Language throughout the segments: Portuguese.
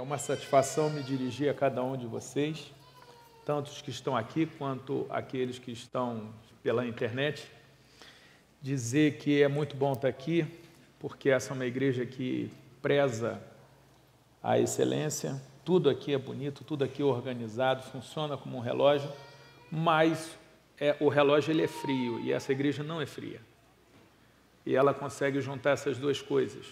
uma satisfação me dirigir a cada um de vocês, tanto os que estão aqui quanto aqueles que estão pela internet, dizer que é muito bom estar aqui, porque essa é uma igreja que preza a excelência, tudo aqui é bonito, tudo aqui é organizado, funciona como um relógio, mas o relógio ele é frio e essa igreja não é fria. E ela consegue juntar essas duas coisas.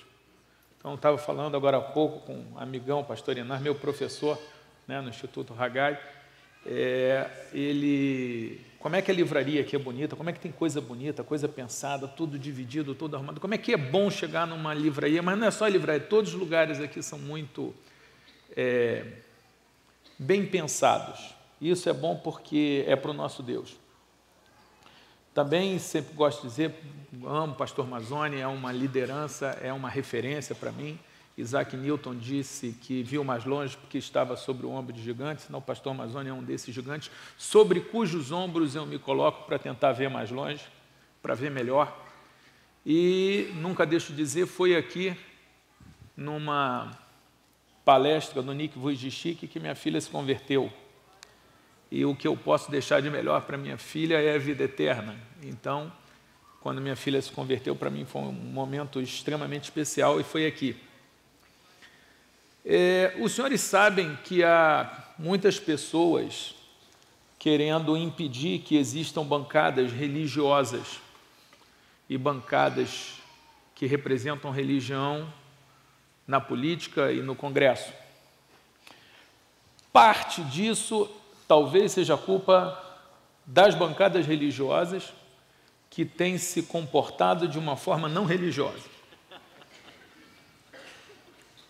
Então, eu estava falando agora há pouco com um amigão, pastor Inar, meu professor, né, no Instituto Haggai, como é que a livraria aqui é bonita, como é que tem coisa bonita, coisa pensada, tudo dividido, tudo arrumado, como é que é bom chegar numa livraria, mas não é só a livraria, todos os lugares aqui são muito bem pensados. Isso é bom porque é para o nosso Deus. Também sempre gosto de dizer, amo o pastor Mazzoni, é uma liderança, é uma referência para mim. Isaac Newton disse que viu mais longe porque estava sobre o ombro de gigantes, senão o pastor Mazzoni é um desses gigantes, sobre cujos ombros eu me coloco para tentar ver mais longe, para ver melhor. E nunca deixo de dizer, foi aqui, numa palestra do Nick Vujicic, que minha filha se converteu. E o que eu posso deixar de melhor para minha filha é a vida eterna. Então, quando minha filha se converteu, para mim foi um momento extremamente especial e foi aqui. Os senhores sabem que há muitas pessoas querendo impedir que existam bancadas religiosas e bancadas que representam religião na política e no Congresso. Parte disso talvez seja culpa das bancadas religiosas que têm se comportado de uma forma não religiosa.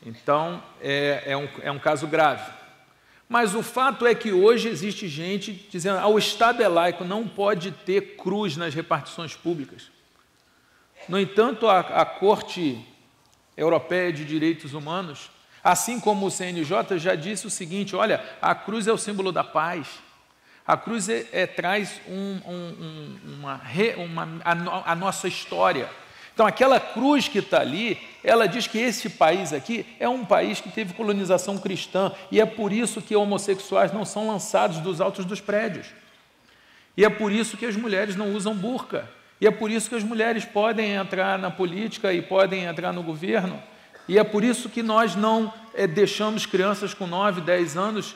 Então, é um caso grave. Mas o fato é que hoje existe gente dizendo que o Estado é laico, não pode ter cruz nas repartições públicas. No entanto, a Corte Europeia de Direitos Humanos, assim como o CNJ, já disse o seguinte, olha, a cruz é o símbolo da paz. A cruz traz a nossa história. Então, aquela cruz que está ali, ela diz que esse país aqui é um país que teve colonização cristã e é por isso que homossexuais não são lançados dos altos dos prédios. E é por isso que as mulheres não usam burca. E é por isso que as mulheres podem entrar na política e podem entrar no governo. E é por isso que nós não deixamos crianças com 9, 10 anos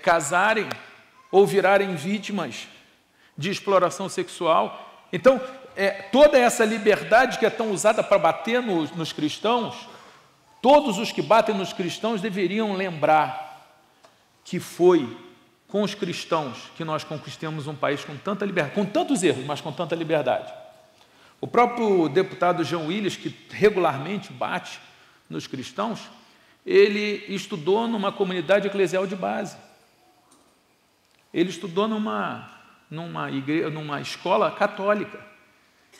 casarem ou virarem vítimas de exploração sexual. Então, toda essa liberdade que é tão usada para bater nos cristãos, todos os que batem nos cristãos deveriam lembrar que foi com os cristãos que nós conquistamos um país com tanta liberdade, com tantos erros, mas com tanta liberdade. O próprio deputado João Willis, que regularmente bate nos cristãos, ele estudou numa comunidade eclesial de base. Ele estudou numa escola católica.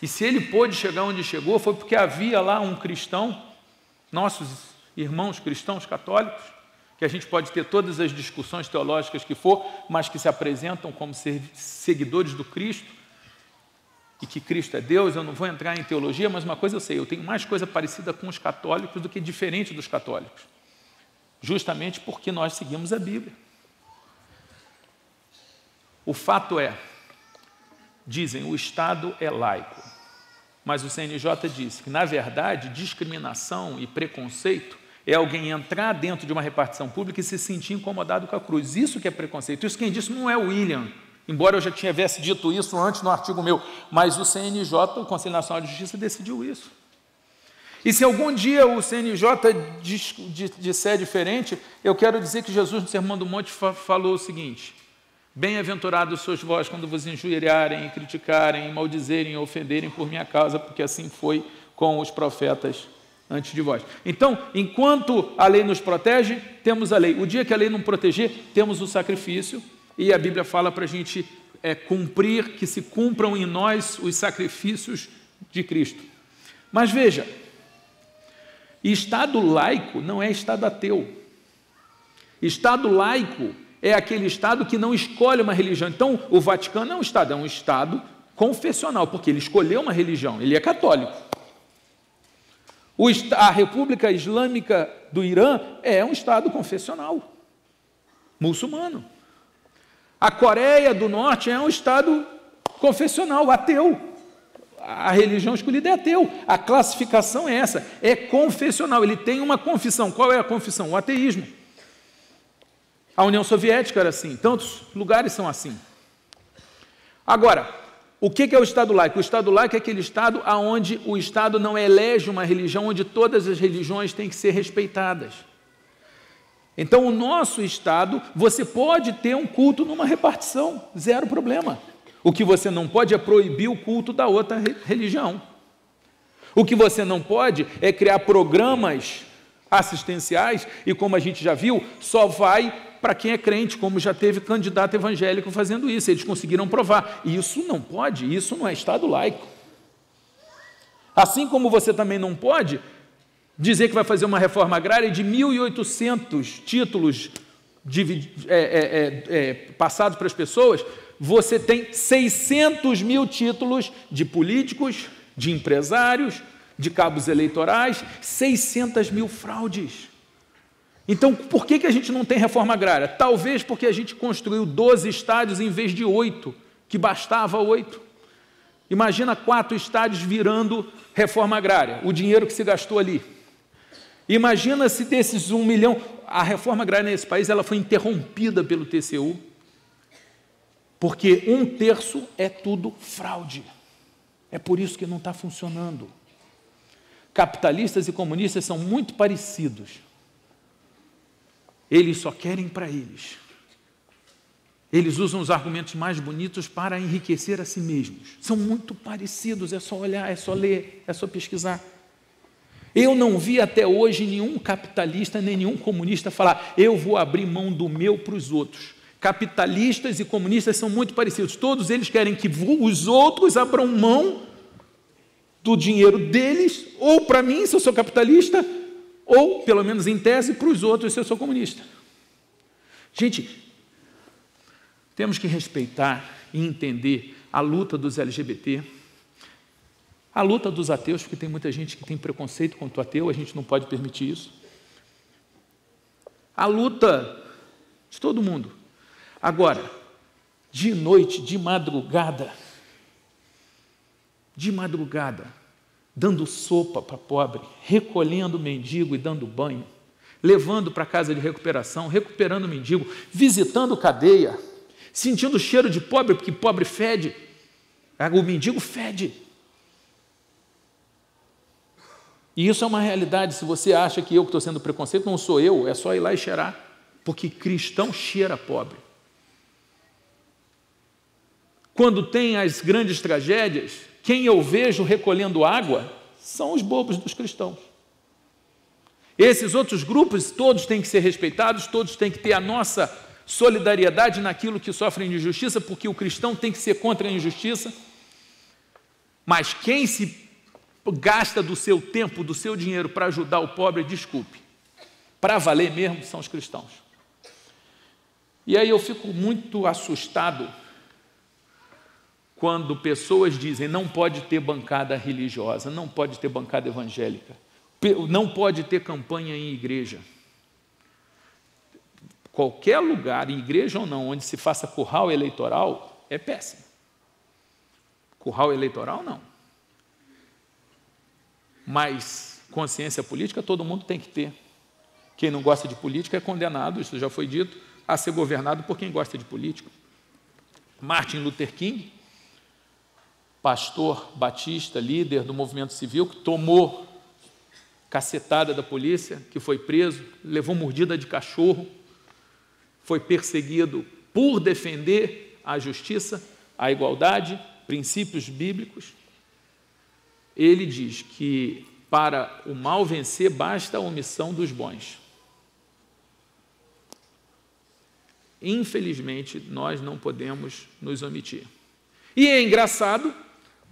E se ele pôde chegar onde chegou, foi porque havia lá um cristão, nossos irmãos cristãos católicos, que a gente pode ter todas as discussões teológicas que for, mas que se apresentam como seguidores do Cristo, e que Cristo é Deus. Eu não vou entrar em teologia, mas uma coisa eu sei, eu tenho mais coisa parecida com os católicos do que diferente dos católicos, justamente porque nós seguimos a Bíblia. O fato dizem, o Estado é laico, mas o CNJ disse que, na verdade, discriminação e preconceito é alguém entrar dentro de uma repartição pública e se sentir incomodado com a cruz. Isso que é preconceito. Isso quem disse não é o William, embora eu já tivesse dito isso antes no artigo meu, mas o CNJ, o Conselho Nacional de Justiça, decidiu isso. E se algum dia o CNJ disser diferente, eu quero dizer que Jesus, no Sermão do Monte, falou o seguinte: bem-aventurados sois vós quando vos injuriarem, criticarem, maldizerem e ofenderem por minha causa, porque assim foi com os profetas antes de vós. Então, enquanto a lei nos protege, temos a lei. O dia que a lei não proteger, temos o sacrifício, e a Bíblia fala para a gente cumprir, que se cumpram em nós os sacrifícios de Cristo. Mas veja, Estado laico não é Estado ateu. Estado laico é aquele Estado que não escolhe uma religião. Então, o Vaticano é um Estado confessional, porque ele escolheu uma religião, ele é católico. A República Islâmica do Irã é um Estado confessional, muçulmano. A Coreia do Norte é um Estado confessional, ateu. A religião escolhida é ateu. A classificação é essa, é confessional. Ele tem uma confissão. Qual é a confissão? O ateísmo. A União Soviética era assim, tantos lugares são assim. Agora, o que é o Estado laico? O Estado laico é aquele Estado onde o Estado não elege uma religião, onde todas as religiões têm que ser respeitadas. Então, o nosso Estado, você pode ter um culto numa repartição, zero problema. O que você não pode é proibir o culto da outra religião. O que você não pode é criar programas assistenciais, e como a gente já viu, só vai para quem é crente, como já teve candidato evangélico fazendo isso, eles conseguiram provar. Isso não pode, isso não é Estado laico. Assim como você também não pode dizer que vai fazer uma reforma agrária de 1.800 títulos passados para as pessoas, você tem 600 mil títulos de políticos, de empresários, de cabos eleitorais, 600 mil fraudes. Então, por que a gente não tem reforma agrária? Talvez porque a gente construiu 12 estádios em vez de 8, que bastava 8. Imagina 4 estádios virando reforma agrária, o dinheiro que se gastou ali. Imagina se desses 1 milhão, a reforma agrária nesse país ela foi interrompida pelo TCU, porque 1/3 é tudo fraude. É por isso que não está funcionando. Capitalistas e comunistas são muito parecidos. Eles só querem para eles. Eles usam os argumentos mais bonitos para enriquecer a si mesmos. São muito parecidos, é só olhar, é só ler, é só pesquisar. Eu não vi até hoje nenhum capitalista, nem nenhum comunista falar, eu vou abrir mão do meu para os outros. Capitalistas e comunistas são muito parecidos. Todos eles querem que os outros abram mão do dinheiro deles, ou para mim, se eu sou capitalista, ou, pelo menos em tese, para os outros, se eu sou comunista. Gente, temos que respeitar e entender a luta dos LGBT, a luta dos ateus, porque tem muita gente que tem preconceito contra o ateu, a gente não pode permitir isso. A luta de todo mundo. Agora, de noite, de madrugada, dando sopa para pobre, recolhendo mendigo e dando banho, levando para casa de recuperação, recuperando mendigo, visitando cadeia, sentindo o cheiro de pobre, porque pobre fede, o mendigo fede. E isso é uma realidade. Se você acha que eu que estou sendo preconceito, não sou eu, é só ir lá e cheirar, porque cristão cheira pobre. Quando tem as grandes tragédias, quem eu vejo recolhendo água são os bobos dos cristãos. Esses outros grupos, todos têm que ser respeitados, todos têm que ter a nossa solidariedade naquilo que sofrem de injustiça, porque o cristão tem que ser contra a injustiça. Mas quem se gasta do seu tempo, do seu dinheiro para ajudar o pobre, desculpe, para valer mesmo são os cristãos. E aí eu fico muito assustado quando pessoas dizem não pode ter bancada religiosa, não pode ter bancada evangélica, não pode ter campanha em igreja. Qualquer lugar, em igreja ou não, onde se faça curral eleitoral, é péssimo. Curral eleitoral, não. Mas consciência política todo mundo tem que ter. Quem não gosta de política é condenado, isso já foi dito, a ser governado por quem gosta de política. Martin Luther King, pastor batista, líder do movimento civil, que tomou cacetada da polícia, que foi preso, levou mordida de cachorro, foi perseguido por defender a justiça, a igualdade, princípios bíblicos. Ele diz que para o mal vencer basta a omissão dos bons. Infelizmente, nós não podemos nos omitir. E é engraçado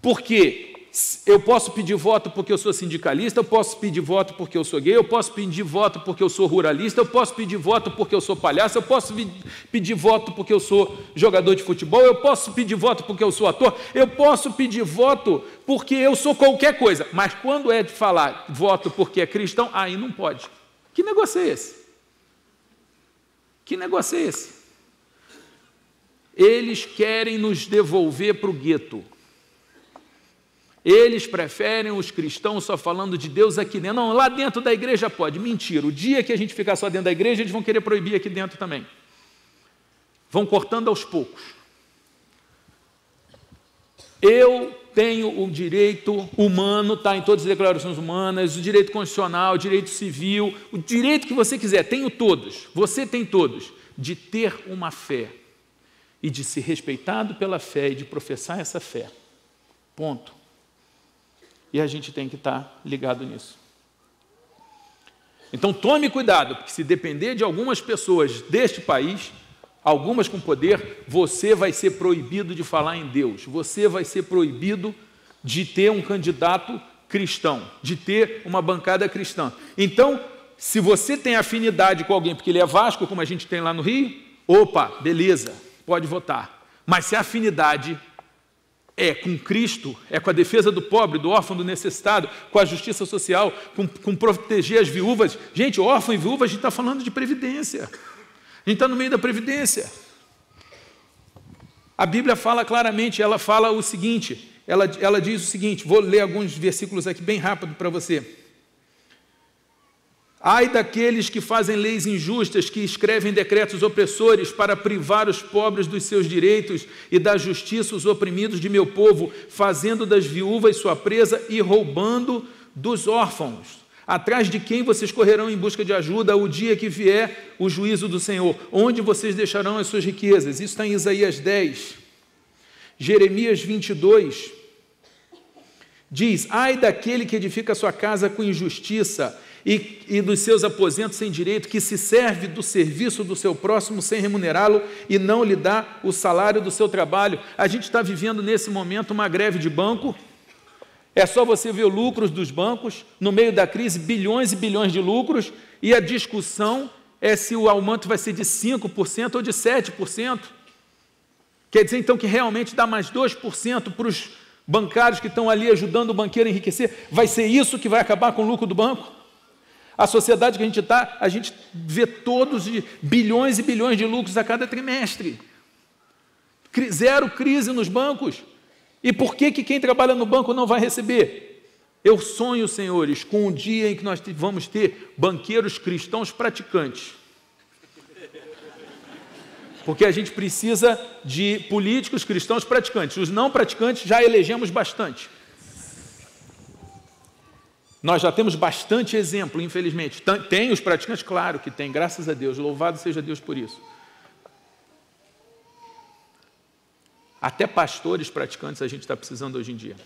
porque eu posso pedir voto porque eu sou sindicalista, eu posso pedir voto porque eu sou gay, eu posso pedir voto porque eu sou ruralista, eu posso pedir voto porque eu sou palhaço, eu posso pedir voto porque eu sou jogador de futebol, eu posso pedir voto porque eu sou ator, eu posso pedir voto porque eu sou qualquer coisa. Mas quando é de falar voto porque é cristão, aí não pode. Que negócio é esse? Que negócio é esse? Eles querem nos devolver para o gueto. Eles preferem os cristãos só falando de Deus aqui dentro. Não, lá dentro da igreja pode. Mentira. O dia que a gente ficar só dentro da igreja, eles vão querer proibir aqui dentro também. Vão cortando aos poucos. Eu tenho o direito humano, está em todas as declarações humanas, o direito constitucional, o direito civil, o direito que você quiser, tenho todos, você tem todos, de ter uma fé e de ser respeitado pela fé e de professar essa fé. Ponto. E a gente tem que estar ligado nisso. Então tome cuidado, porque se depender de algumas pessoas deste país, algumas com poder, você vai ser proibido de falar em Deus, você vai ser proibido de ter um candidato cristão, de ter uma bancada cristã. Então, se você tem afinidade com alguém, porque ele é Vasco, como a gente tem lá no Rio, opa, beleza, pode votar. Mas se a afinidade é com Cristo, é com a defesa do pobre, do órfão, do necessitado, com a justiça social, com proteger as viúvas. Gente, órfão e viúva, a gente está falando de previdência. A gente está no meio da previdência. A Bíblia fala claramente, ela fala o seguinte, ela diz o seguinte, vou ler alguns versículos aqui bem rápido para você. Ai daqueles que fazem leis injustas, que escrevem decretos opressores para privar os pobres dos seus direitos e da justiça os oprimidos de meu povo, fazendo das viúvas sua presa e roubando dos órfãos. Atrás de quem vocês correrão em busca de ajuda o dia que vier o juízo do Senhor? Onde vocês deixarão as suas riquezas? Isso está em Isaías 10. Jeremias 22 diz, ai daquele que edifica a sua casa com injustiça e dos seus aposentos sem direito, que se serve do serviço do seu próximo sem remunerá-lo e não lhe dá o salário do seu trabalho. A gente está vivendo nesse momento uma greve de banco. É só você ver lucros dos bancos, no meio da crise, bilhões e bilhões de lucros, e a discussão é se o aumento vai ser de 5% ou de 7%. Quer dizer, então, que realmente dá mais 2% para os bancários que estão ali ajudando o banqueiro a enriquecer. Vai ser isso que vai acabar com o lucro do banco? A sociedade que a gente está, a gente vê todos de bilhões e bilhões de lucros a cada trimestre. Zero crise nos bancos. E por que quem trabalha no banco não vai receber? Eu sonho, senhores, com um dia em que nós vamos ter banqueiros cristãos praticantes. Porque a gente precisa de políticos cristãos praticantes. Os não praticantes já elegemos bastante. Nós já temos bastante exemplo, infelizmente. Tem os praticantes? Claro que tem, graças a Deus. Louvado seja Deus por isso. Até pastores praticantes a gente está precisando hoje em dia.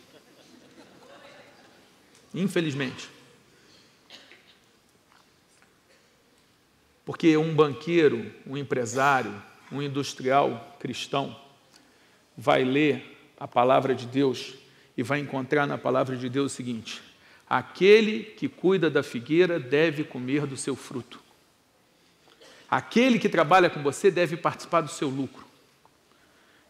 Infelizmente. Porque um banqueiro, um empresário, um industrial cristão vai ler a palavra de Deus e vai encontrar na palavra de Deus o seguinte: aquele que cuida da figueira deve comer do seu fruto. Aquele que trabalha com você deve participar do seu lucro.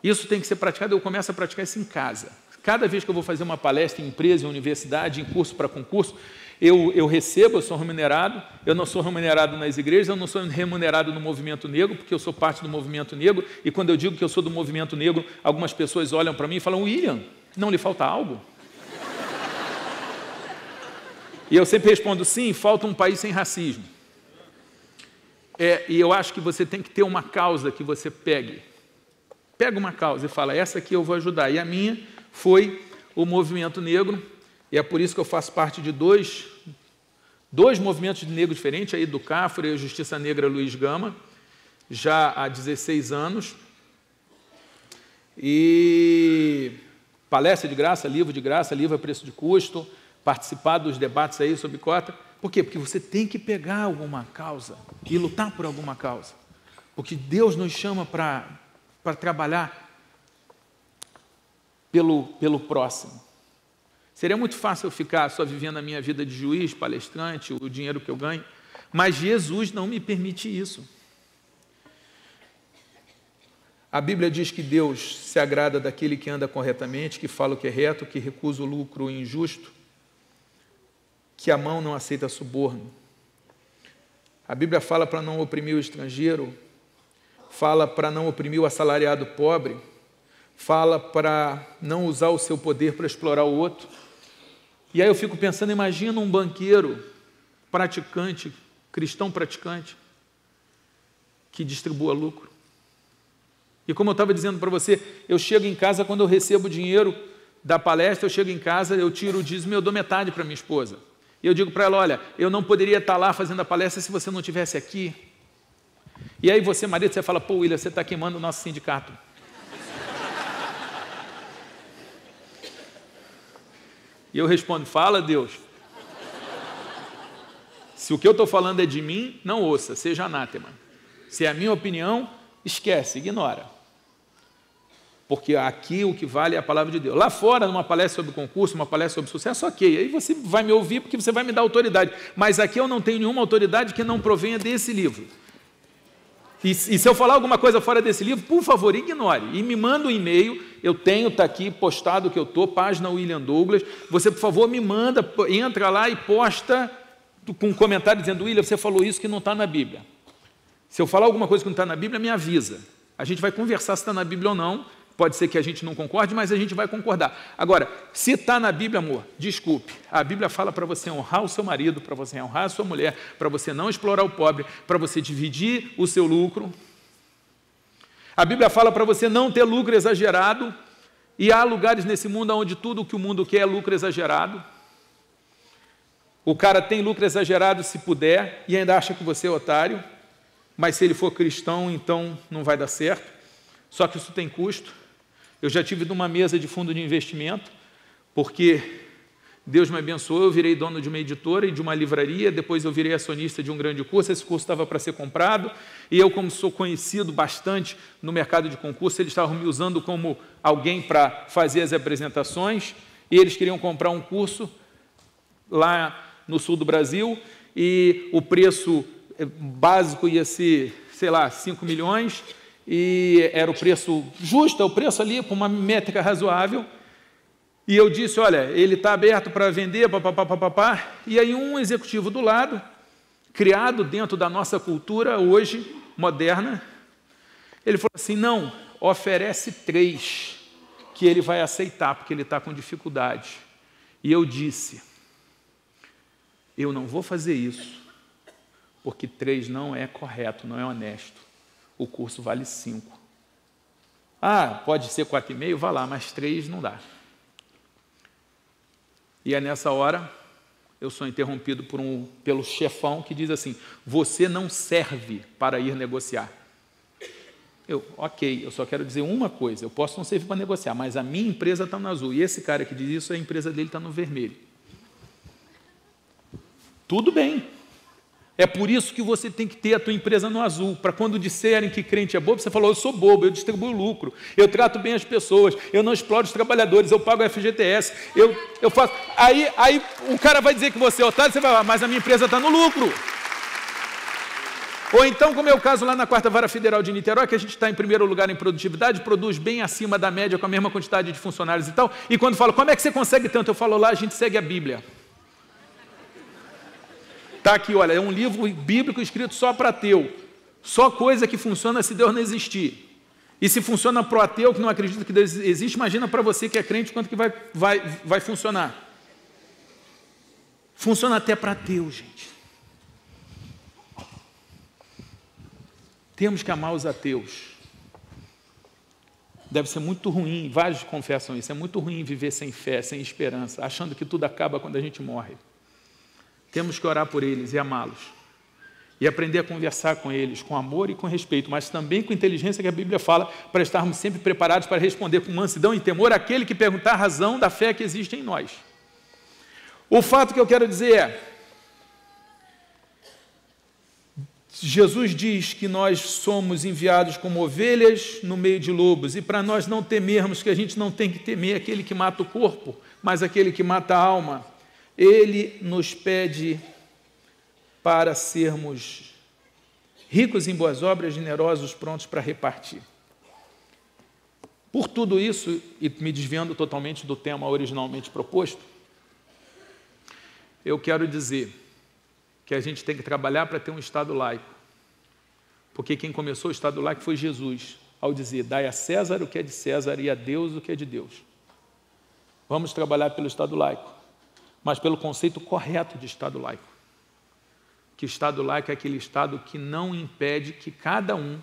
Isso tem que ser praticado, eu começo a praticar isso em casa. Cada vez que eu vou fazer uma palestra em empresa, em universidade, em curso para concurso, eu recebo, eu sou remunerado, eu não sou remunerado nas igrejas, eu não sou remunerado no movimento negro, porque eu sou parte do movimento negro, e quando eu digo que eu sou do movimento negro, algumas pessoas olham para mim e falam: William, não lhe falta algo? E eu sempre respondo: sim, falta um país sem racismo. E eu acho que você tem que ter uma causa que você pegue. Pega uma causa e fala: essa aqui eu vou ajudar. E a minha foi o movimento negro, e é por isso que eu faço parte de dois movimentos de negro diferentes, aí do CAFRA e a Justiça Negra Luiz Gama, já há 16 anos. E palestra de graça, livro a preço de custo, participar dos debates aí sobre cota. Por quê? Porque você tem que pegar alguma causa e lutar por alguma causa. Porque Deus nos chama para trabalhar pelo próximo. Seria muito fácil eu ficar só vivendo a minha vida de juiz, palestrante, o dinheiro que eu ganho, mas Jesus não me permite isso. A Bíblia diz que Deus se agrada daquele que anda corretamente, que fala o que é reto, que recusa o lucro injusto, que a mão não aceita suborno. A Bíblia fala para não oprimir o estrangeiro, fala para não oprimir o assalariado pobre, fala para não usar o seu poder para explorar o outro. E aí eu fico pensando, imagina um banqueiro praticante, cristão praticante, que distribua lucro. E como eu estava dizendo para você, eu chego em casa, quando eu recebo dinheiro da palestra, eu chego em casa, eu tiro o dízimo e eu dou metade para minha esposa. E eu digo para ela, olha, eu não poderia estar lá fazendo a palestra se você não estivesse aqui. E aí você, marido, você fala, pô, William, você está queimando o nosso sindicato. E eu respondo, fala, Deus. Se o que eu estou falando é de mim, não ouça, seja anátema. Se é a minha opinião, esquece, ignora. Porque aqui o que vale é a palavra de Deus. Lá fora, numa palestra sobre concurso, uma palestra sobre sucesso, ok. Aí você vai me ouvir porque você vai me dar autoridade. Mas aqui eu não tenho nenhuma autoridade que não provenha desse livro. E se eu falar alguma coisa fora desse livro, por favor, ignore. E me manda um e-mail, eu tenho, está aqui postado que eu estou, página William Douglas. Você, por favor, me manda, entra lá e posta com um comentário dizendo, William, você falou isso que não está na Bíblia. Se eu falar alguma coisa que não está na Bíblia, me avisa. A gente vai conversar se está na Bíblia ou não. Pode ser que a gente não concorde, mas a gente vai concordar. Agora, se está na Bíblia, amor, desculpe. A Bíblia fala para você honrar o seu marido, para você honrar a sua mulher, para você não explorar o pobre, para você dividir o seu lucro. A Bíblia fala para você não ter lucro exagerado. E há lugares nesse mundo onde tudo o que o mundo quer é lucro exagerado. O cara tem lucro exagerado se puder e ainda acha que você é otário. Mas se ele for cristão, então não vai dar certo. Só que isso tem custo. Eu já tive numa mesa de fundo de investimento, porque Deus me abençoou, eu virei dono de uma editora e de uma livraria, depois eu virei acionista de um grande curso, esse curso estava para ser comprado, e eu, como sou conhecido bastante no mercado de concurso, eles estavam me usando como alguém para fazer as apresentações, e eles queriam comprar um curso lá no sul do Brasil, e o preço básico ia ser, sei lá, 5 milhões, e era o preço justo, é o preço ali, para uma métrica razoável, e eu disse, olha, ele está aberto para vender, papapá, e aí um executivo do lado, criado dentro da nossa cultura hoje, moderna, ele falou assim, não, oferece 3, que ele vai aceitar, porque ele está com dificuldade. E eu disse, eu não vou fazer isso, porque 3 não é correto, não é honesto. O curso vale 5. Ah, pode ser 4,5, vá lá, mas 3 não dá. E é nessa hora, eu sou interrompido pelo chefão que diz assim, você não serve para ir negociar. Ok, eu só quero dizer uma coisa, eu posso não servir para negociar, mas a minha empresa está no azul, e esse cara que diz isso, a empresa dele está no vermelho. Tudo bem. É por isso que você tem que ter a tua empresa no azul, para quando disserem que crente é bobo, você falou, eu sou bobo, eu distribuo lucro, eu trato bem as pessoas, eu não exploro os trabalhadores, eu pago FGTS, eu faço... Aí o cara vai dizer que você é otário, você vai falar, mas a minha empresa está no lucro. Ou então, como é o caso lá na 4ª Vara Federal de Niterói, que a gente está em primeiro lugar em produtividade, produz bem acima da média com a mesma quantidade de funcionários e tal, e quando falo, como é que você consegue tanto? Eu falo, lá a gente segue a Bíblia. Está aqui, olha, é um livro bíblico escrito só para ateu. Só coisa que funciona se Deus não existir. E se funciona para o ateu que não acredita que Deus existe, imagina para você que é crente quanto que vai funcionar. Funciona até para ateu, gente. Temos que amar os ateus. Deve ser muito ruim, vários confessam isso, é muito ruim viver sem fé, sem esperança, achando que tudo acaba quando a gente morre. Temos que orar por eles e amá-los. E aprender a conversar com eles, com amor e com respeito, mas também com inteligência que a Bíblia fala, para estarmos sempre preparados para responder com mansidão e temor àquele que perguntar a razão da fé que existe em nós. O fato que eu quero dizer é, Jesus diz que nós somos enviados como ovelhas no meio de lobos, e para nós não temermos, que a gente não tem que temer aquele que mata o corpo, mas aquele que mata a alma. Ele nos pede para sermos ricos em boas obras, generosos, prontos para repartir. Por tudo isso, e me desviando totalmente do tema originalmente proposto, eu quero dizer que a gente tem que trabalhar para ter um Estado laico. Porque quem começou o Estado laico foi Jesus, ao dizer, dai a César o que é de César e a Deus o que é de Deus. Vamos trabalhar pelo Estado laico, mas pelo conceito correto de Estado laico. Que Estado laico é aquele Estado que não impede que cada um,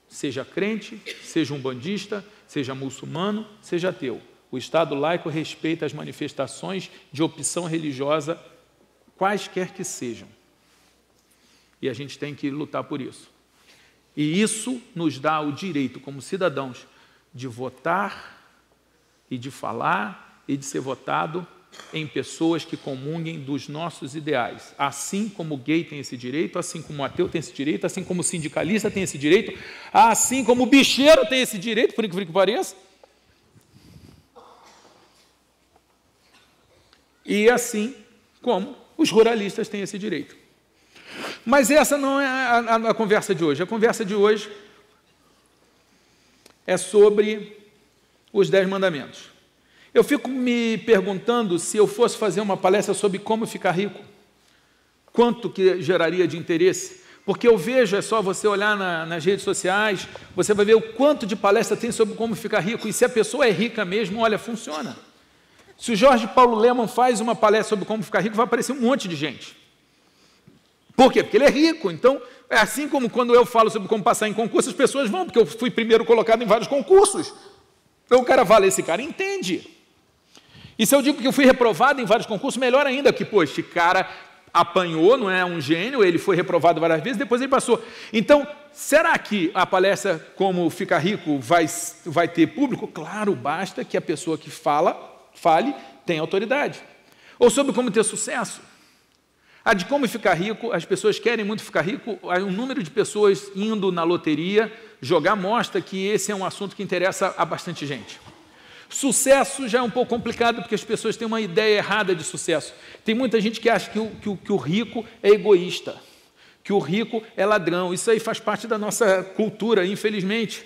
seja crente, seja umbandista, seja muçulmano, seja ateu. O Estado laico respeita as manifestações de opção religiosa, quaisquer que sejam. E a gente tem que lutar por isso. E isso nos dá o direito, como cidadãos, de votar e de falar e de ser votado em pessoas que comunguem dos nossos ideais. Assim como o gay tem esse direito, assim como o ateu tem esse direito, assim como o sindicalista tem esse direito, assim como o bicheiro tem esse direito, por incrível que pareça. E assim como os ruralistas têm esse direito. Mas essa não é a conversa de hoje. A conversa de hoje é sobre os 10 mandamentos. Eu fico me perguntando se eu fosse fazer uma palestra sobre como ficar rico, quanto que geraria de interesse, porque eu vejo, é só você olhar nas redes sociais, você vai ver o quanto de palestra tem sobre como ficar rico, e se a pessoa é rica mesmo, olha, funciona. Se o Jorge Paulo Lemann faz uma palestra sobre como ficar rico, vai aparecer um monte de gente. Por quê? Porque ele é rico, então, é assim como quando eu falo sobre como passar em concurso, as pessoas vão, porque eu fui primeiro colocado em vários concursos. Então o cara fala, esse cara entende. E se eu digo que eu fui reprovado em vários concursos, melhor ainda, que, pô, esse cara apanhou, não é um gênio, ele foi reprovado várias vezes, depois ele passou. Então, será que a palestra Como Ficar Rico vai ter público? Claro, basta que a pessoa que fale, tenha autoridade. Ou sobre como ter sucesso. A de como ficar rico, as pessoas querem muito ficar rico, o número de pessoas indo na loteria jogar mostra que esse é um assunto que interessa a bastante gente. Sucesso já é um pouco complicado, porque as pessoas têm uma ideia errada de sucesso. Tem muita gente que acha que o rico é egoísta, que o rico é ladrão. Isso aí faz parte da nossa cultura, infelizmente.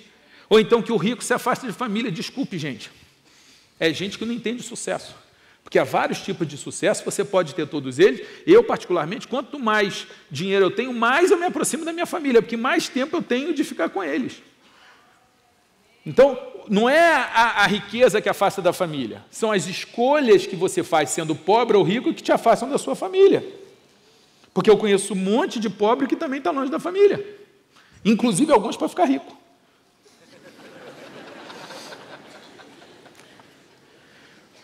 Ou então que o rico se afasta de família. Desculpe, gente. É gente que não entende sucesso. Porque há vários tipos de sucesso, você pode ter todos eles. Eu, particularmente, quanto mais dinheiro eu tenho, mais eu me aproximo da minha família, porque mais tempo eu tenho de ficar com eles. Então, não é a riqueza que afasta da família, são as escolhas que você faz sendo pobre ou rico que te afastam da sua família. Porque eu conheço um monte de pobre que também está longe da família, inclusive alguns para ficar rico.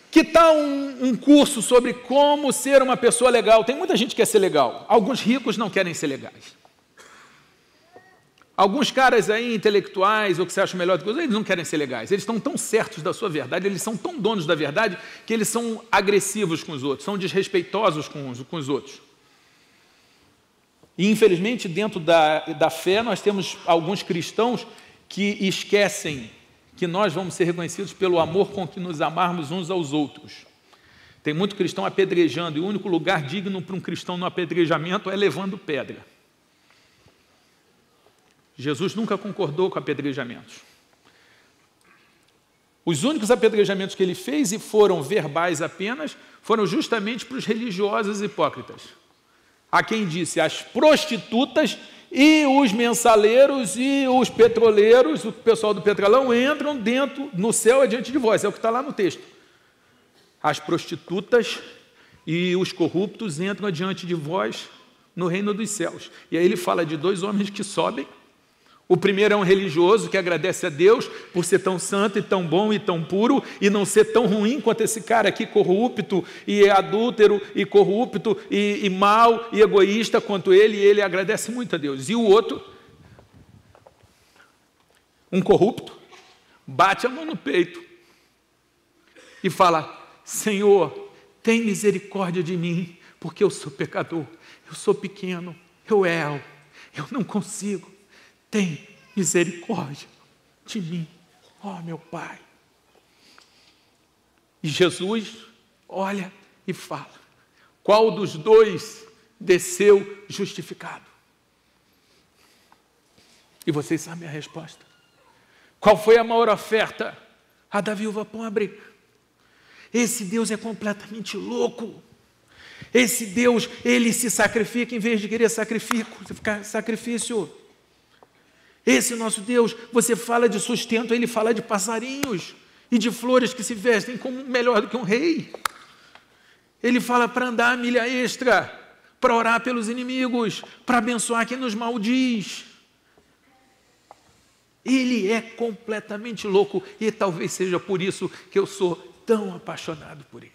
Que tal um curso sobre como ser uma pessoa legal? Tem muita gente que quer ser legal, alguns ricos não querem ser legais. Alguns caras aí, intelectuais, ou que você acha melhor do que os outros, eles não querem ser legais. Eles estão tão certos da sua verdade, eles são tão donos da verdade, que eles são agressivos com os outros, são desrespeitosos com os outros. E, infelizmente, dentro da fé, nós temos alguns cristãos que esquecem que nós vamos ser reconhecidos pelo amor com que nos amarmos uns aos outros. Tem muito cristão apedrejando, e o único lugar digno para um cristão no apedrejamento é levando pedra. Jesus nunca concordou com apedrejamentos. Os únicos apedrejamentos que ele fez, e foram verbais apenas, foram justamente para os religiosos hipócritas. Há quem disse, as prostitutas e os mensaleiros e os petroleiros, o pessoal do petrolão, entram dentro, no céu é diante de vós, é o que está lá no texto. As prostitutas e os corruptos entram diante de vós no reino dos céus. E aí ele fala de 2 homens que sobem. O primeiro é um religioso que agradece a Deus por ser tão santo e tão bom e tão puro e não ser tão ruim quanto esse cara aqui, corrupto e adúltero e corrupto e mau e egoísta quanto ele, e ele agradece muito a Deus. E o outro, um corrupto, bate a mão no peito e fala, Senhor, tem misericórdia de mim, porque eu sou pecador, eu sou pequeno, eu erro. eu não consigo. Tem misericórdia de mim, ó meu Pai. E Jesus olha e fala: qual dos dois desceu justificado? E vocês sabem a resposta. Qual foi a maior oferta? A da viúva pobre. Esse Deus é completamente louco. Esse Deus, ele se sacrifica em vez de querer sacrifício. Esse nosso Deus, você fala de sustento, ele fala de passarinhos e de flores que se vestem como melhor do que um rei. Ele fala para andar a milha extra, para orar pelos inimigos, para abençoar quem nos maldiz. Ele é completamente louco e talvez seja por isso que eu sou tão apaixonado por ele.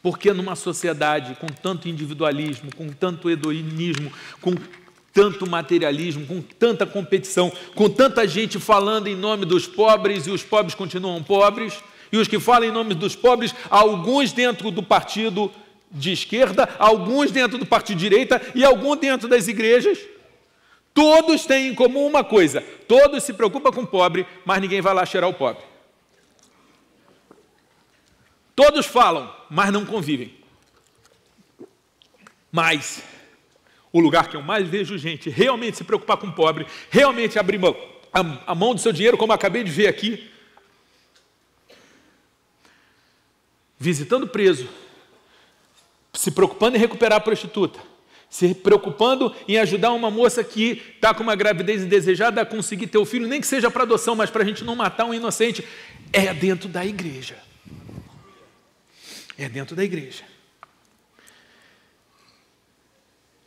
Porque numa sociedade com tanto individualismo, com tanto hedonismo, com tanto materialismo, com tanta competição, com tanta gente falando em nome dos pobres e os pobres continuam pobres, e os que falam em nome dos pobres, alguns dentro do partido de esquerda, alguns dentro do partido de direita e alguns dentro das igrejas, todos têm em comum uma coisa: todos se preocupam com o pobre, mas ninguém vai lá cheirar o pobre. Todos falam, mas não convivem. Mas o lugar que eu mais vejo gente realmente se preocupar com o pobre, realmente abrir a mão do seu dinheiro, como eu acabei de ver aqui, visitando preso, se preocupando em recuperar a prostituta, se preocupando em ajudar uma moça que está com uma gravidez indesejada a conseguir ter o filho, nem que seja para adoção, mas para a gente não matar um inocente, é dentro da igreja. É dentro da igreja.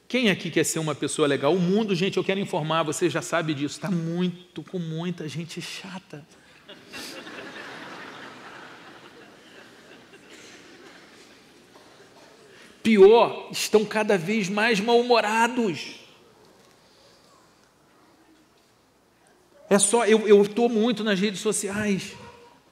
Quem aqui quer ser uma pessoa legal? O mundo, gente, eu quero informar, você já sabe disso, está com muita gente chata. Pior, estão cada vez mais mal-humorados. Eu estou muito nas redes sociais.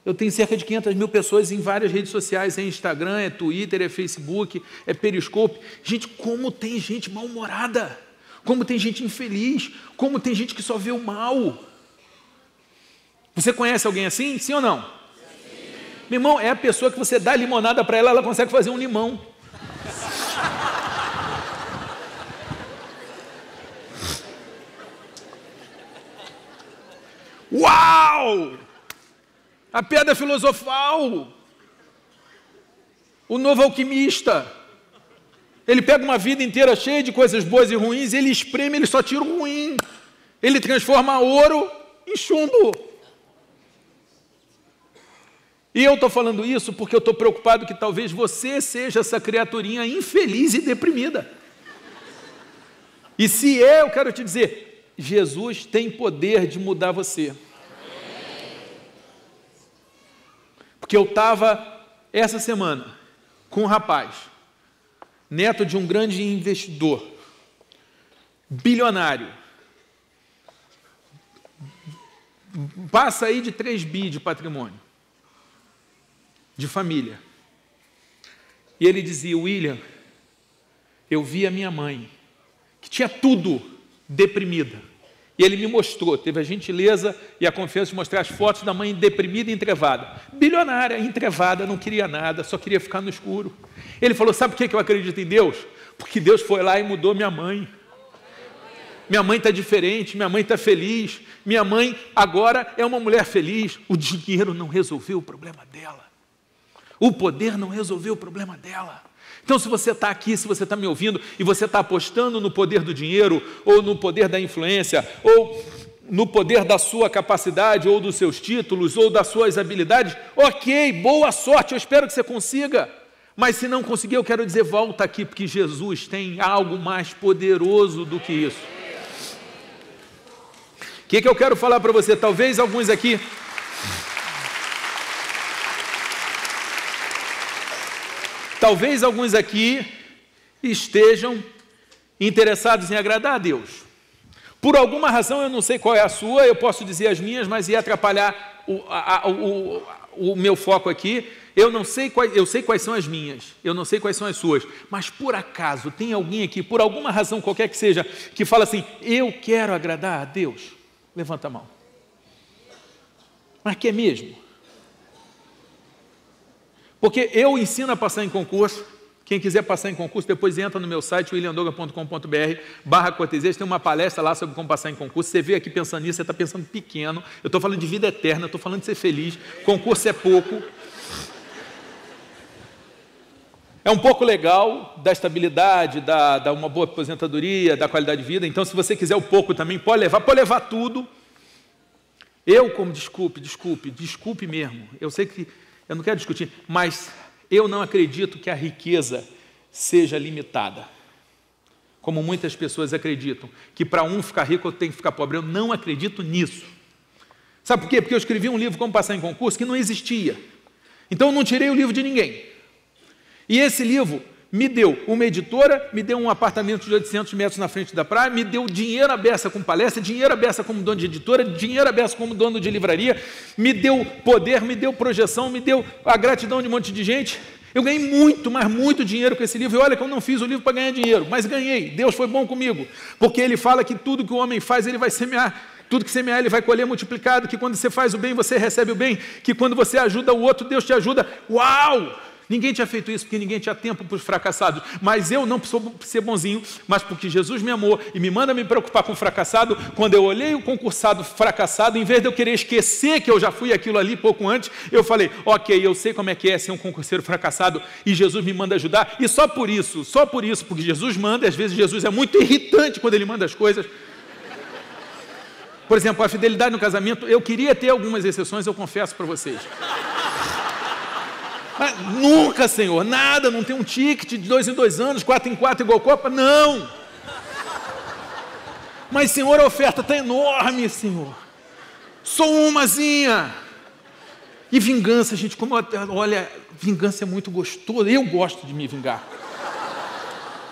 Eu tenho cerca de 500 mil pessoas em várias redes sociais, é Instagram, é Twitter, é Facebook, é Periscope. Gente, como tem gente mal-humorada, como tem gente infeliz, como tem gente que só vê o mal. Você conhece alguém assim? Sim ou não? Sim. Meu irmão, é a pessoa que você dá limonada para ela, ela consegue fazer um limão. Uau! A pedra filosofal, o novo alquimista, ele pega uma vida inteira cheia de coisas boas e ruins, ele espreme, ele só tira o ruim, ele transforma ouro em chumbo. E eu estou falando isso porque eu estou preocupado que talvez você seja essa criaturinha infeliz e deprimida. E se eu quero te dizer, Jesus tem poder de mudar você. Porque eu estava, essa semana, com um rapaz, neto de um grande investidor, bilionário, passa aí de 3 bi de patrimônio, de família. E ele dizia: William, eu vi a minha mãe, que tinha tudo, deprimida. E ele me mostrou, teve a gentileza e a confiança de mostrar as fotos da mãe deprimida e entrevada. Bilionária, entrevada, não queria nada, só queria ficar no escuro. Ele falou: sabe por que eu acredito em Deus? Porque Deus foi lá e mudou minha mãe. Minha mãe está diferente, minha mãe está feliz, minha mãe agora é uma mulher feliz. O dinheiro não resolveu o problema dela. O poder não resolveu o problema dela. Então, se você está aqui, se você está me ouvindo e você está apostando no poder do dinheiro, ou no poder da influência, ou no poder da sua capacidade, ou dos seus títulos, ou das suas habilidades, ok, boa sorte, eu espero que você consiga. Mas se não conseguir, eu quero dizer, volta aqui, porque Jesus tem algo mais poderoso do que isso. O que eu quero falar para você? Talvez alguns aqui estejam interessados em agradar a Deus. Por alguma razão, eu não sei qual é a sua, eu posso dizer as minhas, mas ia atrapalhar o meu foco aqui. Eu sei quais são as minhas, eu não sei quais são as suas, mas por acaso tem alguém aqui, por alguma razão qualquer que seja, que fala assim, eu quero agradar a Deus? Levanta a mão. Mas quer mesmo? Porque eu ensino a passar em concurso. Quem quiser passar em concurso, depois entra no meu site, williamdoga.com.br/cortesias, tem uma palestra lá sobre como passar em concurso. Você veio aqui pensando nisso, você está pensando pequeno. Eu estou falando de vida eterna, eu estou falando de ser feliz. Concurso é pouco. É um pouco legal, da estabilidade, da uma boa aposentadoria, da qualidade de vida. Então, se você quiser o pouco também, pode levar tudo. Desculpe mesmo. Eu sei que eu não quero discutir, mas eu não acredito que a riqueza seja limitada, como muitas pessoas acreditam, que para um ficar rico eu tenho que ficar pobre. Eu não acredito nisso. Sabe por quê? Porque eu escrevi um livro, Como Passar em Concurso, que não existia. Então eu não tirei o livro de ninguém. E esse livro me deu uma editora, me deu um apartamento de 800 metros na frente da praia, me deu dinheiro à beça como palestra, dinheiro à beça como dono de editora, dinheiro à beça como dono de livraria, me deu poder, me deu projeção, me deu a gratidão de um monte de gente. Eu ganhei muito, mas muito dinheiro com esse livro. E olha que eu não fiz o livro para ganhar dinheiro, mas ganhei. Deus foi bom comigo, porque Ele fala que tudo que o homem faz, ele vai semear. Tudo que semear, ele vai colher multiplicado, que quando você faz o bem, você recebe o bem, que quando você ajuda o outro, Deus te ajuda. Uau! Ninguém tinha feito isso, porque ninguém tinha tempo para os fracassados. Mas eu não sou ser bonzinho, mas porque Jesus me amou e me manda me preocupar com o fracassado. Quando eu olhei o concursado fracassado, em vez de eu querer esquecer que eu já fui aquilo ali pouco antes, eu falei, ok, eu sei como é que é ser um concurseiro fracassado e Jesus me manda ajudar. E só por isso, porque Jesus manda, e às vezes Jesus é muito irritante quando Ele manda as coisas. Por exemplo, a fidelidade no casamento, eu queria ter algumas exceções, eu confesso para vocês. Mas nunca, Senhor, nada, não tem um ticket de 2 em 2 anos, 4 em 4 igual Copa, não. Mas, Senhor, a oferta está enorme, Senhor. Sou umazinha. E vingança, gente, olha, vingança é muito gostoso, eu gosto de me vingar.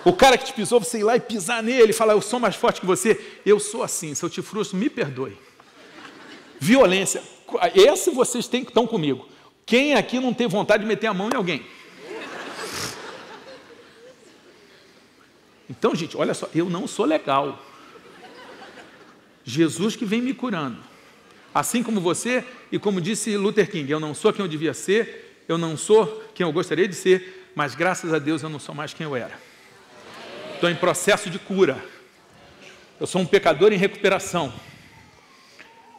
O cara que te pisou, você ir lá e pisar nele, falar, eu sou mais forte que você. Eu sou assim, se eu te frustro, me perdoe. Violência, essa vocês estão comigo. Quem aqui não tem vontade de meter a mão em alguém? Então, gente, olha só, eu não sou legal. Jesus que vem me curando. Assim como você, e como disse Luther King, eu não sou quem eu devia ser, eu não sou quem eu gostaria de ser, mas graças a Deus eu não sou mais quem eu era. Estou em processo de cura. Eu sou um pecador em recuperação.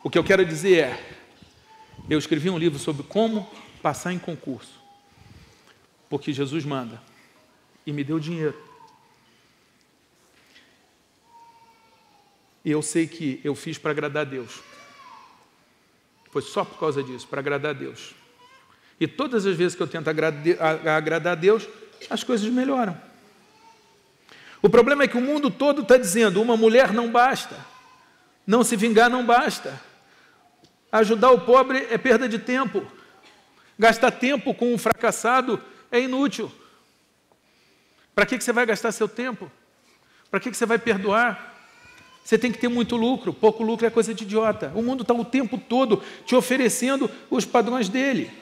O que eu quero dizer é, eu escrevi um livro sobre como passar em concurso, porque Jesus manda, e me deu dinheiro. E eu sei que eu fiz para agradar a Deus. Foi só por causa disso, para agradar a Deus. E todas as vezes que eu tento agradar a Deus, as coisas melhoram. O problema é que o mundo todo está dizendo, uma mulher não basta, não se vingar não basta, ajudar o pobre é perda de tempo, gastar tempo com um fracassado é inútil. Para que você vai gastar seu tempo? Para que você vai perdoar? Você tem que ter muito lucro, pouco lucro é coisa de idiota. O mundo está o tempo todo te oferecendo os padrões dele.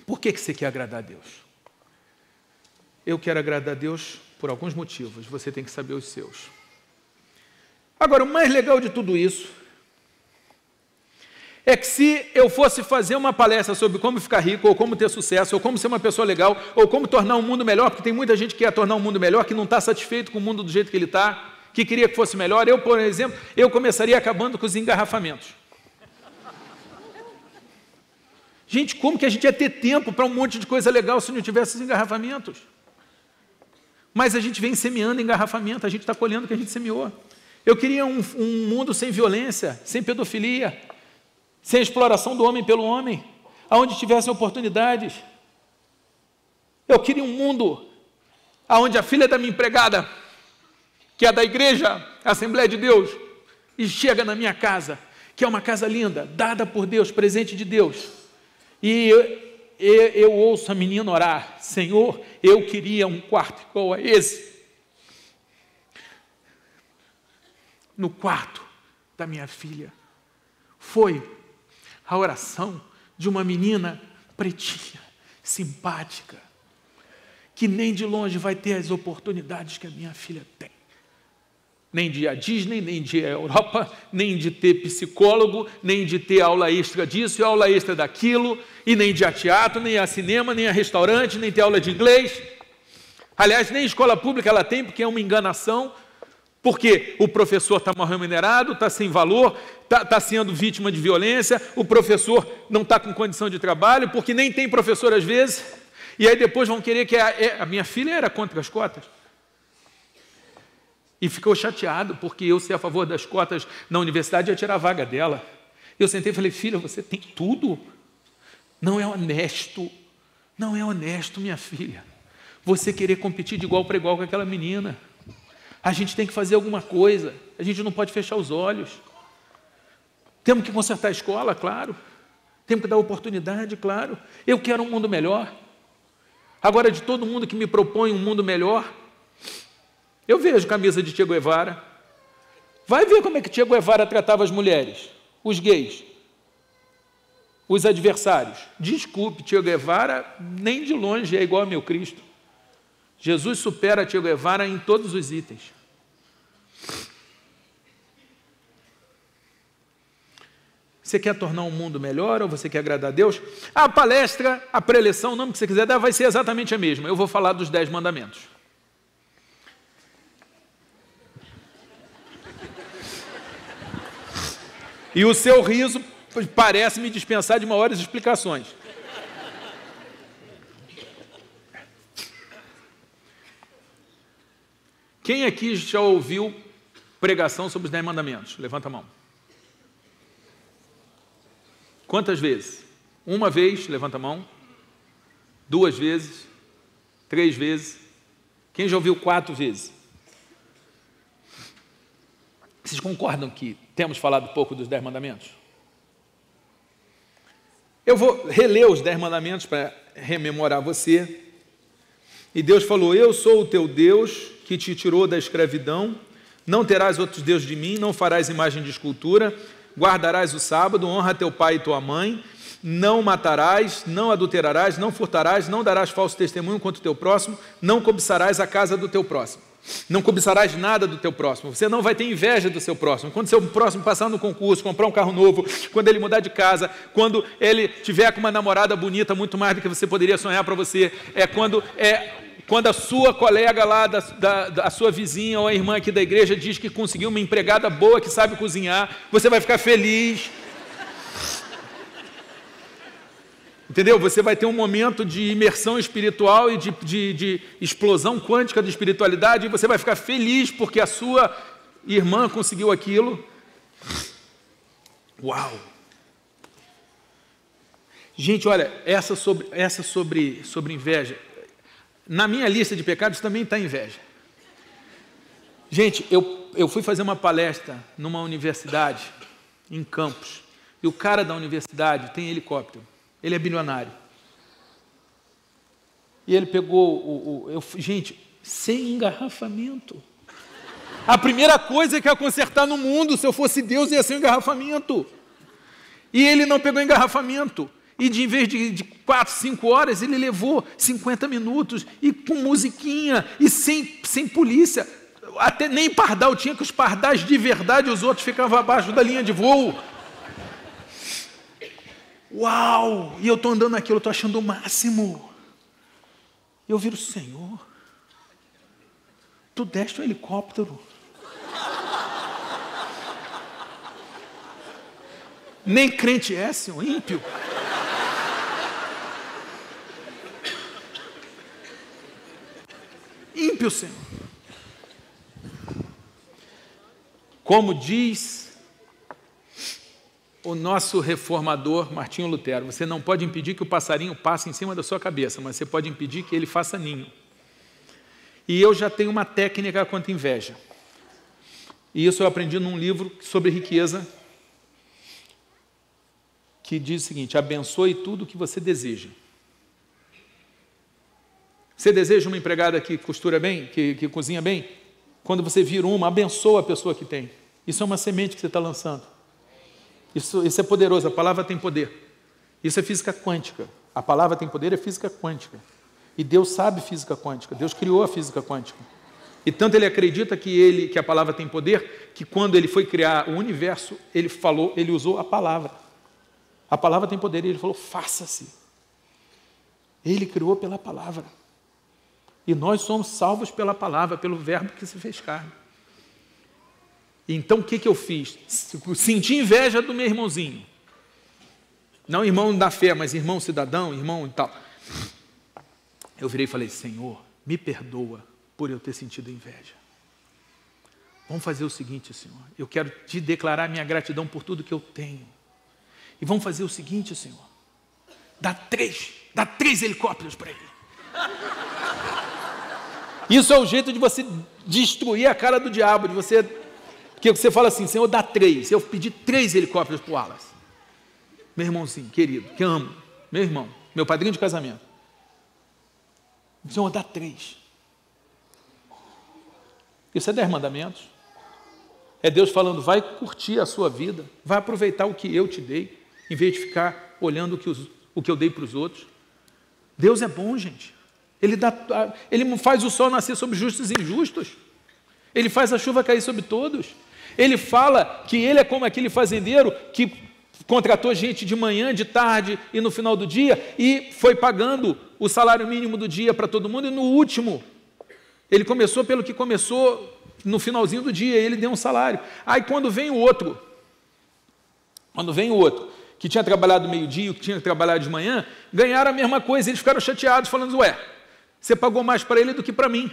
Por que você quer agradar a Deus? Eu quero agradar a Deus por alguns motivos, você tem que saber os seus. Agora, o mais legal de tudo isso é que se eu fosse fazer uma palestra sobre como ficar rico, ou como ter sucesso, ou como ser uma pessoa legal, ou como tornar o mundo melhor, porque tem muita gente que quer tornar o mundo melhor, que não está satisfeito com o mundo do jeito que ele está, que queria que fosse melhor. Eu, por exemplo, eu começaria acabando com os engarrafamentos. Gente, como que a gente ia ter tempo para um monte de coisa legal se não tivesse os engarrafamentos? Mas a gente vem semeando engarrafamento, a gente está colhendo o que a gente semeou. Eu queria um mundo sem violência, sem pedofilia, sem exploração do homem pelo homem, onde tivessem oportunidades. Eu queria um mundo onde a filha da minha empregada, que é da igreja, Assembleia de Deus, e chega na minha casa, que é uma casa linda, dada por Deus, presente de Deus, e eu ouço a menina orar, Senhor, eu queria um quarto igual a esse, no quarto da minha filha, foi a oração de uma menina pretinha, simpática, que nem de longe vai ter as oportunidades que a minha filha tem. Nem de ir à Disney, nem de ir à Europa, nem de ter psicólogo, nem de ter aula extra disso e aula extra daquilo, e nem de ir a teatro, nem a cinema, nem a restaurante, nem ter aula de inglês. Aliás, nem escola pública ela tem, porque é uma enganação, porque o professor está mal remunerado, está sem valor, está sendo vítima de violência, o professor não está com condição de trabalho, porque nem tem professor às vezes, e aí depois vão querer que a minha filha era contra as cotas. E ficou chateado, porque eu ser a favor das cotas na universidade ia tirar a vaga dela. Eu sentei e falei, filha, você tem tudo. Não é honesto, minha filha, você querer competir de igual para igual com aquela menina. A gente tem que fazer alguma coisa, a gente não pode fechar os olhos. Temos que consertar a escola, claro. Temos que dar oportunidade, claro. Eu quero um mundo melhor. Agora, de todo mundo que me propõe um mundo melhor, eu vejo camisa de Che Guevara. Vai ver como é que Che Guevara tratava as mulheres, os gays, os adversários. Desculpe, Che Guevara nem de longe é igual ao meu Cristo. Jesus supera Che Guevara em todos os itens. Você quer tornar um mundo melhor ou você quer agradar a Deus? A palestra, a preleção, o nome que você quiser dar, vai ser exatamente a mesma. Eu vou falar dos 10 mandamentos. E o seu riso parece me dispensar de maiores explicações. Quem aqui já ouviu pregação sobre os 10 mandamentos? Levanta a mão. Quantas vezes? Uma vez, levanta a mão. 2 vezes. 3 vezes. Quem já ouviu 4 vezes? Vocês concordam que temos falado pouco dos 10 mandamentos? Eu vou reler os 10 mandamentos para rememorar você. E Deus falou, eu sou o teu Deus que te tirou da escravidão, não terás outros deuses de mim, não farás imagem de escultura, guardarás o sábado, honra teu pai e tua mãe, não matarás, não adulterarás, não furtarás, não darás falso testemunho contra o teu próximo, não cobiçarás a casa do teu próximo. Não cobiçarás nada do teu próximo, você não vai ter inveja do seu próximo. Quando seu próximo passar no concurso, comprar um carro novo, quando ele mudar de casa, quando ele tiver com uma namorada bonita, muito mais do que você poderia sonhar para você, quando a sua colega lá, a sua vizinha ou a irmã aqui da igreja diz que conseguiu uma empregada boa que sabe cozinhar, você vai ficar feliz. Entendeu? Você vai ter um momento de imersão espiritual e de explosão quântica de espiritualidade e você vai ficar feliz porque a sua irmã conseguiu aquilo. Uau! Gente, olha, essa sobre inveja. Na minha lista de pecados também está inveja. Gente, eu fui fazer uma palestra numa universidade, em Campos, e o cara da universidade tem helicóptero. Ele é bilionário. E ele pegou gente, sem engarrafamento. A primeira coisa que eu ia consertar no mundo, se eu fosse Deus, ia ser um engarrafamento. E ele não pegou engarrafamento. E em vez de 4, 5 horas, ele levou 50 minutos, e com musiquinha, e sem polícia. Até nem pardal tinha, que os pardais de verdade, os outros ficavam abaixo da linha de voo. Uau! E eu estou andando naquilo, eu estou achando o máximo. Eu viro, Senhor, tu deste um helicóptero. Nem crente é, Senhor, ímpio. Ímpio, Senhor. Como diz o nosso reformador Martinho Lutero, você não pode impedir que o passarinho passe em cima da sua cabeça, mas você pode impedir que ele faça ninho. E eu já tenho uma técnica contra inveja. E isso eu aprendi num livro sobre riqueza, que diz o seguinte, abençoe tudo o que você deseja. Você deseja uma empregada que costura bem, que cozinha bem? Quando você vira uma, abençoa a pessoa que tem. Isso é uma semente que você está lançando. Isso é poderoso, a palavra tem poder. Isso é física quântica. A palavra tem poder, é física quântica. E Deus sabe física quântica, Deus criou a física quântica. E tanto ele acredita que a palavra tem poder, que quando ele foi criar o universo, ele usou a palavra. A palavra tem poder e ele falou, faça-se. Ele criou pela palavra. E nós somos salvos pela palavra, pelo verbo que se fez carne. Então o que eu fiz? Senti inveja do meu irmãozinho. Não irmão da fé, mas irmão cidadão, irmão e tal. Eu virei e falei, Senhor, me perdoa por eu ter sentido inveja. Vamos fazer o seguinte, Senhor. Eu quero te declarar minha gratidão por tudo que eu tenho. E vamos fazer o seguinte, Senhor. Dá três helicópteros para ele. Isso é o jeito de você destruir a cara do diabo, porque você fala assim, Senhor, dá 3. Eu pedi 3 helicópteros para o Wallace. Meu irmãozinho, querido, que amo. Meu irmão, meu padrinho de casamento. Senhor, dá 3. Isso é 10 mandamentos. É Deus falando, vai curtir a sua vida, vai aproveitar o que eu te dei, em vez de ficar olhando o que eu dei para os outros. Deus é bom, gente. Ele faz o sol nascer sobre justos e injustos. Ele faz a chuva cair sobre todos. Ele fala que ele é como aquele fazendeiro que contratou gente de manhã, de tarde e no final do dia e foi pagando o salário mínimo do dia para todo mundo e no último, ele começou pelo que começou no finalzinho do dia, ele deu um salário. Aí quando vem o outro, que tinha trabalhado meio-dia, o que tinha trabalhado de manhã, ganharam a mesma coisa, eles ficaram chateados, falando, ué, você pagou mais para ele do que para mim.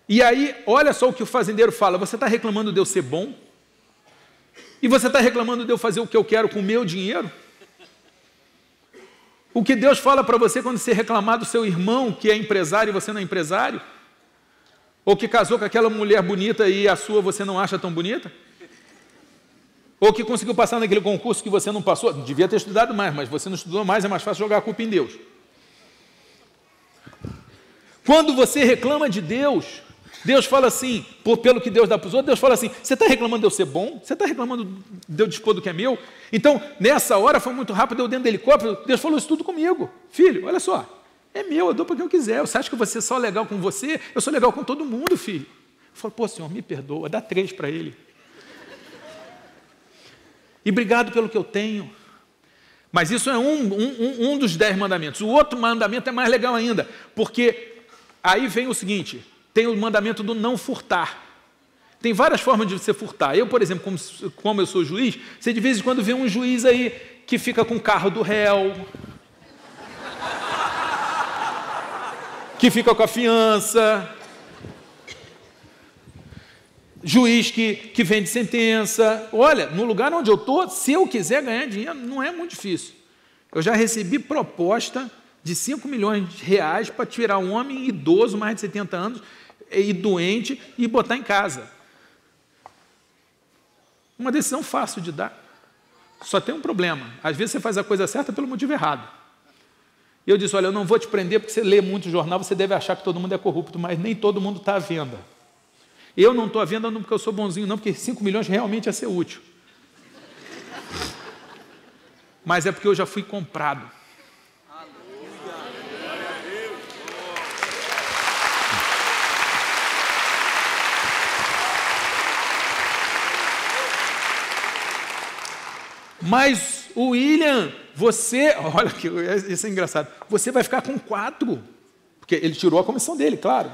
E aí, olha só o que o fazendeiro fala, você está reclamando de eu ser bom? E você está reclamando de eu fazer o que eu quero com o meu dinheiro? O que Deus fala para você quando você reclamar do seu irmão, que é empresário e você não é empresário? Ou que casou com aquela mulher bonita e a sua você não acha tão bonita? Ou que conseguiu passar naquele concurso que você não passou? Devia ter estudado mais, mas você não estudou mais, é mais fácil jogar a culpa em Deus. Quando você reclama de Deus, Deus fala assim, pelo que Deus dá para os outros, Deus fala assim, você está reclamando de eu ser bom? Você está reclamando de eu dispor do que é meu? Então, nessa hora, foi muito rápido, eu dentro do helicóptero, Deus falou isso tudo comigo. Filho, olha só, é meu, eu dou para quem eu quiser. Você acha que você é só legal com você? Eu sou legal com todo mundo, filho. Eu falo, pô, Senhor, me perdoa, dá 3 para ele. E obrigado pelo que eu tenho. Mas isso é um dos 10 mandamentos. O outro mandamento é mais legal ainda, porque aí vem o seguinte, tem o mandamento do não furtar. Tem várias formas de você furtar. Eu, por exemplo, como eu sou juiz, você de vez em quando vê um juiz aí que fica com o carro do réu, que fica com a fiança, juiz que vende sentença. Olha, no lugar onde eu estou, se eu quiser ganhar dinheiro, não é muito difícil. Eu já recebi proposta de 5 milhões de reais para tirar um homem idoso, mais de 70 anos, e doente, e botar em casa. Uma decisão fácil de dar. Só tem um problema. Às vezes você faz a coisa certa pelo motivo errado. E eu disse, olha, eu não vou te prender porque você lê muito jornal, você deve achar que todo mundo é corrupto, mas nem todo mundo está à venda. Eu não estou à venda não porque eu sou bonzinho, não, porque 5 milhões realmente ia ser útil. Mas é porque eu já fui comprado. Mas o William, você, olha que isso é engraçado, você vai ficar com 4, porque ele tirou a comissão dele, claro.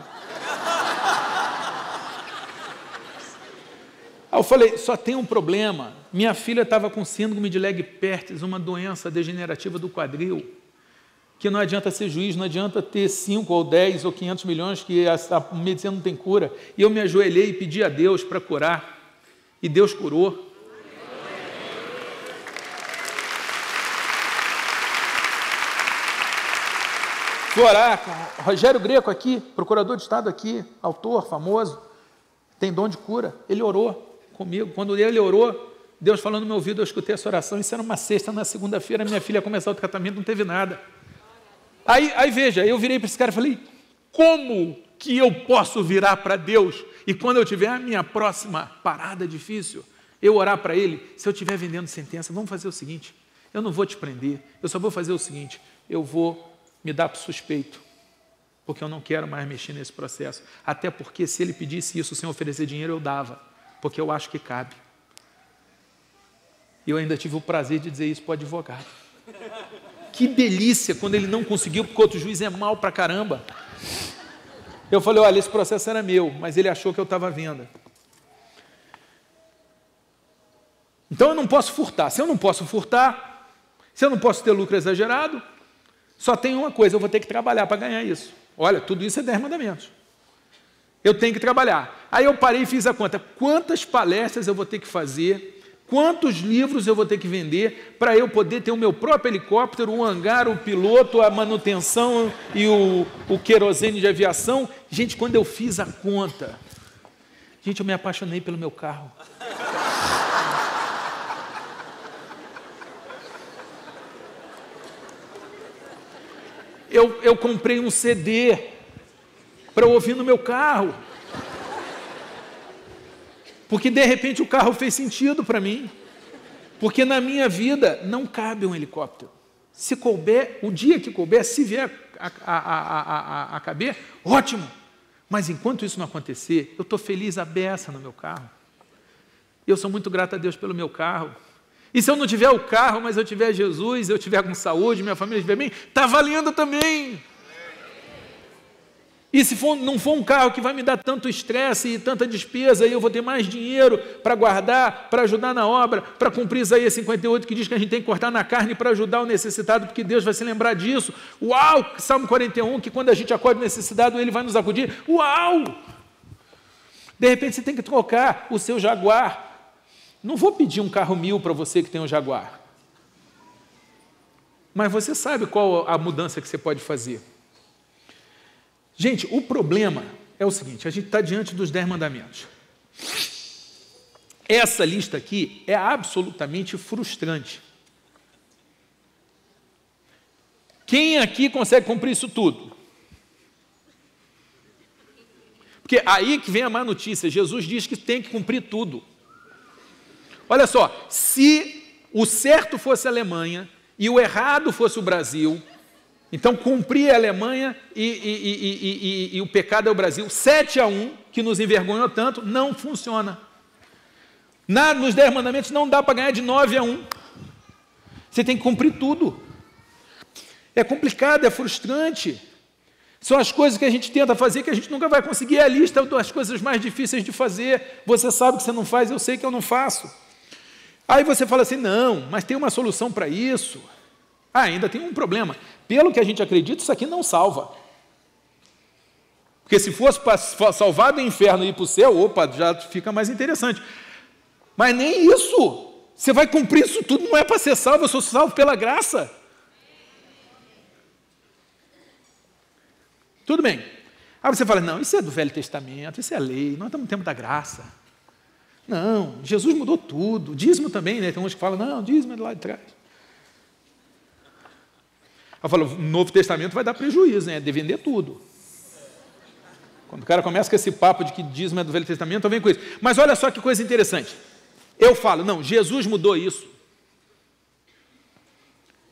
Aí eu falei, só tem um problema, minha filha estava com síndrome de Legg-Perkins, uma doença degenerativa do quadril, que não adianta ser juiz, não adianta ter 5 ou 10 ou 500 milhões, que a medicina não tem cura. E eu me ajoelhei e pedi a Deus para curar, e Deus curou. Fui orar com Rogério Greco aqui, procurador de Estado aqui, autor famoso, tem dom de cura. Ele orou comigo. Quando ele orou, Deus falou no meu ouvido, eu escutei essa oração. Isso era uma sexta, na segunda-feira, minha filha começou o tratamento, não teve nada. Aí veja, eu virei para esse cara e falei, como que eu posso virar para Deus? E quando eu tiver a minha próxima parada difícil, Eu orar para ele, se eu estiver vendendo sentença, vamos fazer o seguinte, eu não vou te prender, eu só vou fazer o seguinte, eu vou me dar para o suspeito, porque eu não quero mais mexer nesse processo. Até porque se ele pedisse isso sem oferecer dinheiro, eu dava, porque eu acho que cabe. E eu ainda tive o prazer de dizer isso para o advogado. Que delícia quando ele não conseguiu, porque o outro juiz é mau pra caramba. Eu falei, olha, esse processo era meu, mas ele achou que eu estava à venda. Então eu não posso furtar. Se eu não posso furtar, se eu não posso ter lucro exagerado, só tem uma coisa, eu vou ter que trabalhar para ganhar isso. Olha, tudo isso é 10 mandamentos. Eu tenho que trabalhar. Aí eu parei e fiz a conta. Quantas palestras eu vou ter que fazer? Quantos livros eu vou ter que vender para eu poder ter o meu próprio helicóptero, o hangar, o piloto, a manutenção e o querosene de aviação? Gente, quando eu fiz a conta, gente, eu me apaixonei pelo meu carro. Eu comprei um CD para ouvir no meu carro. Porque, de repente, o carro fez sentido para mim. Porque na minha vida não cabe um helicóptero. Se couber, o dia que couber, se vier a caber, ótimo. Mas enquanto isso não acontecer, eu estou feliz à beça no meu carro. Eu sou muito grato a Deus pelo meu carro. E se eu não tiver o carro, mas eu tiver Jesus, eu tiver com saúde, minha família estiver bem, está valendo também. E se não for um carro que vai me dar tanto estresse e tanta despesa, e eu vou ter mais dinheiro para guardar, para ajudar na obra, para cumprir Isaías 58, que diz que a gente tem que cortar na carne para ajudar o necessitado, porque Deus vai se lembrar disso. Uau! Salmo 41, que quando a gente acorda necessitado, Ele vai nos acudir. Uau! De repente você tem que trocar o seu Jaguar. Não vou pedir um carro 1000 para você que tem um Jaguar. Mas você sabe qual a mudança que você pode fazer. Gente, o problema é o seguinte, a gente está diante dos 10 mandamentos. Essa lista aqui é absolutamente frustrante. Quem aqui consegue cumprir isso tudo? Porque aí que vem a má notícia, Jesus diz que tem que cumprir tudo. Olha só, se o certo fosse a Alemanha e o errado fosse o Brasil, então cumprir a Alemanha e o pecado é o Brasil, 7-1, que nos envergonhou tanto, não funciona. Nos 10 mandamentos não dá para ganhar de 9-1. Você tem que cumprir tudo. É complicado, é frustrante. São as coisas que a gente tenta fazer que a gente nunca vai conseguir. É a lista das coisas mais difíceis de fazer. Você sabe que você não faz, eu sei que eu não faço. Aí você fala assim, não, mas tem uma solução para isso. Ainda tem um problema. Pelo que a gente acredita, isso aqui não salva. Porque se fosse para salvar do inferno e ir para o céu, opa, já fica mais interessante. Mas nem isso. Você vai cumprir isso tudo, não é para ser salvo, eu sou salvo pela graça. Tudo bem. Aí você fala, não, isso é do Velho Testamento, isso é lei, nós estamos no tempo da graça. Não, Jesus mudou tudo. Dízimo também, né? Tem uns que falam, não, dízimo é do lado de trás. Eu falo, o Novo Testamento vai dar prejuízo, né? É de vender tudo. Quando o cara começa com esse papo de que dízimo é do Velho Testamento, eu venho com isso. Mas olha só que coisa interessante. Eu falo, não, Jesus mudou isso.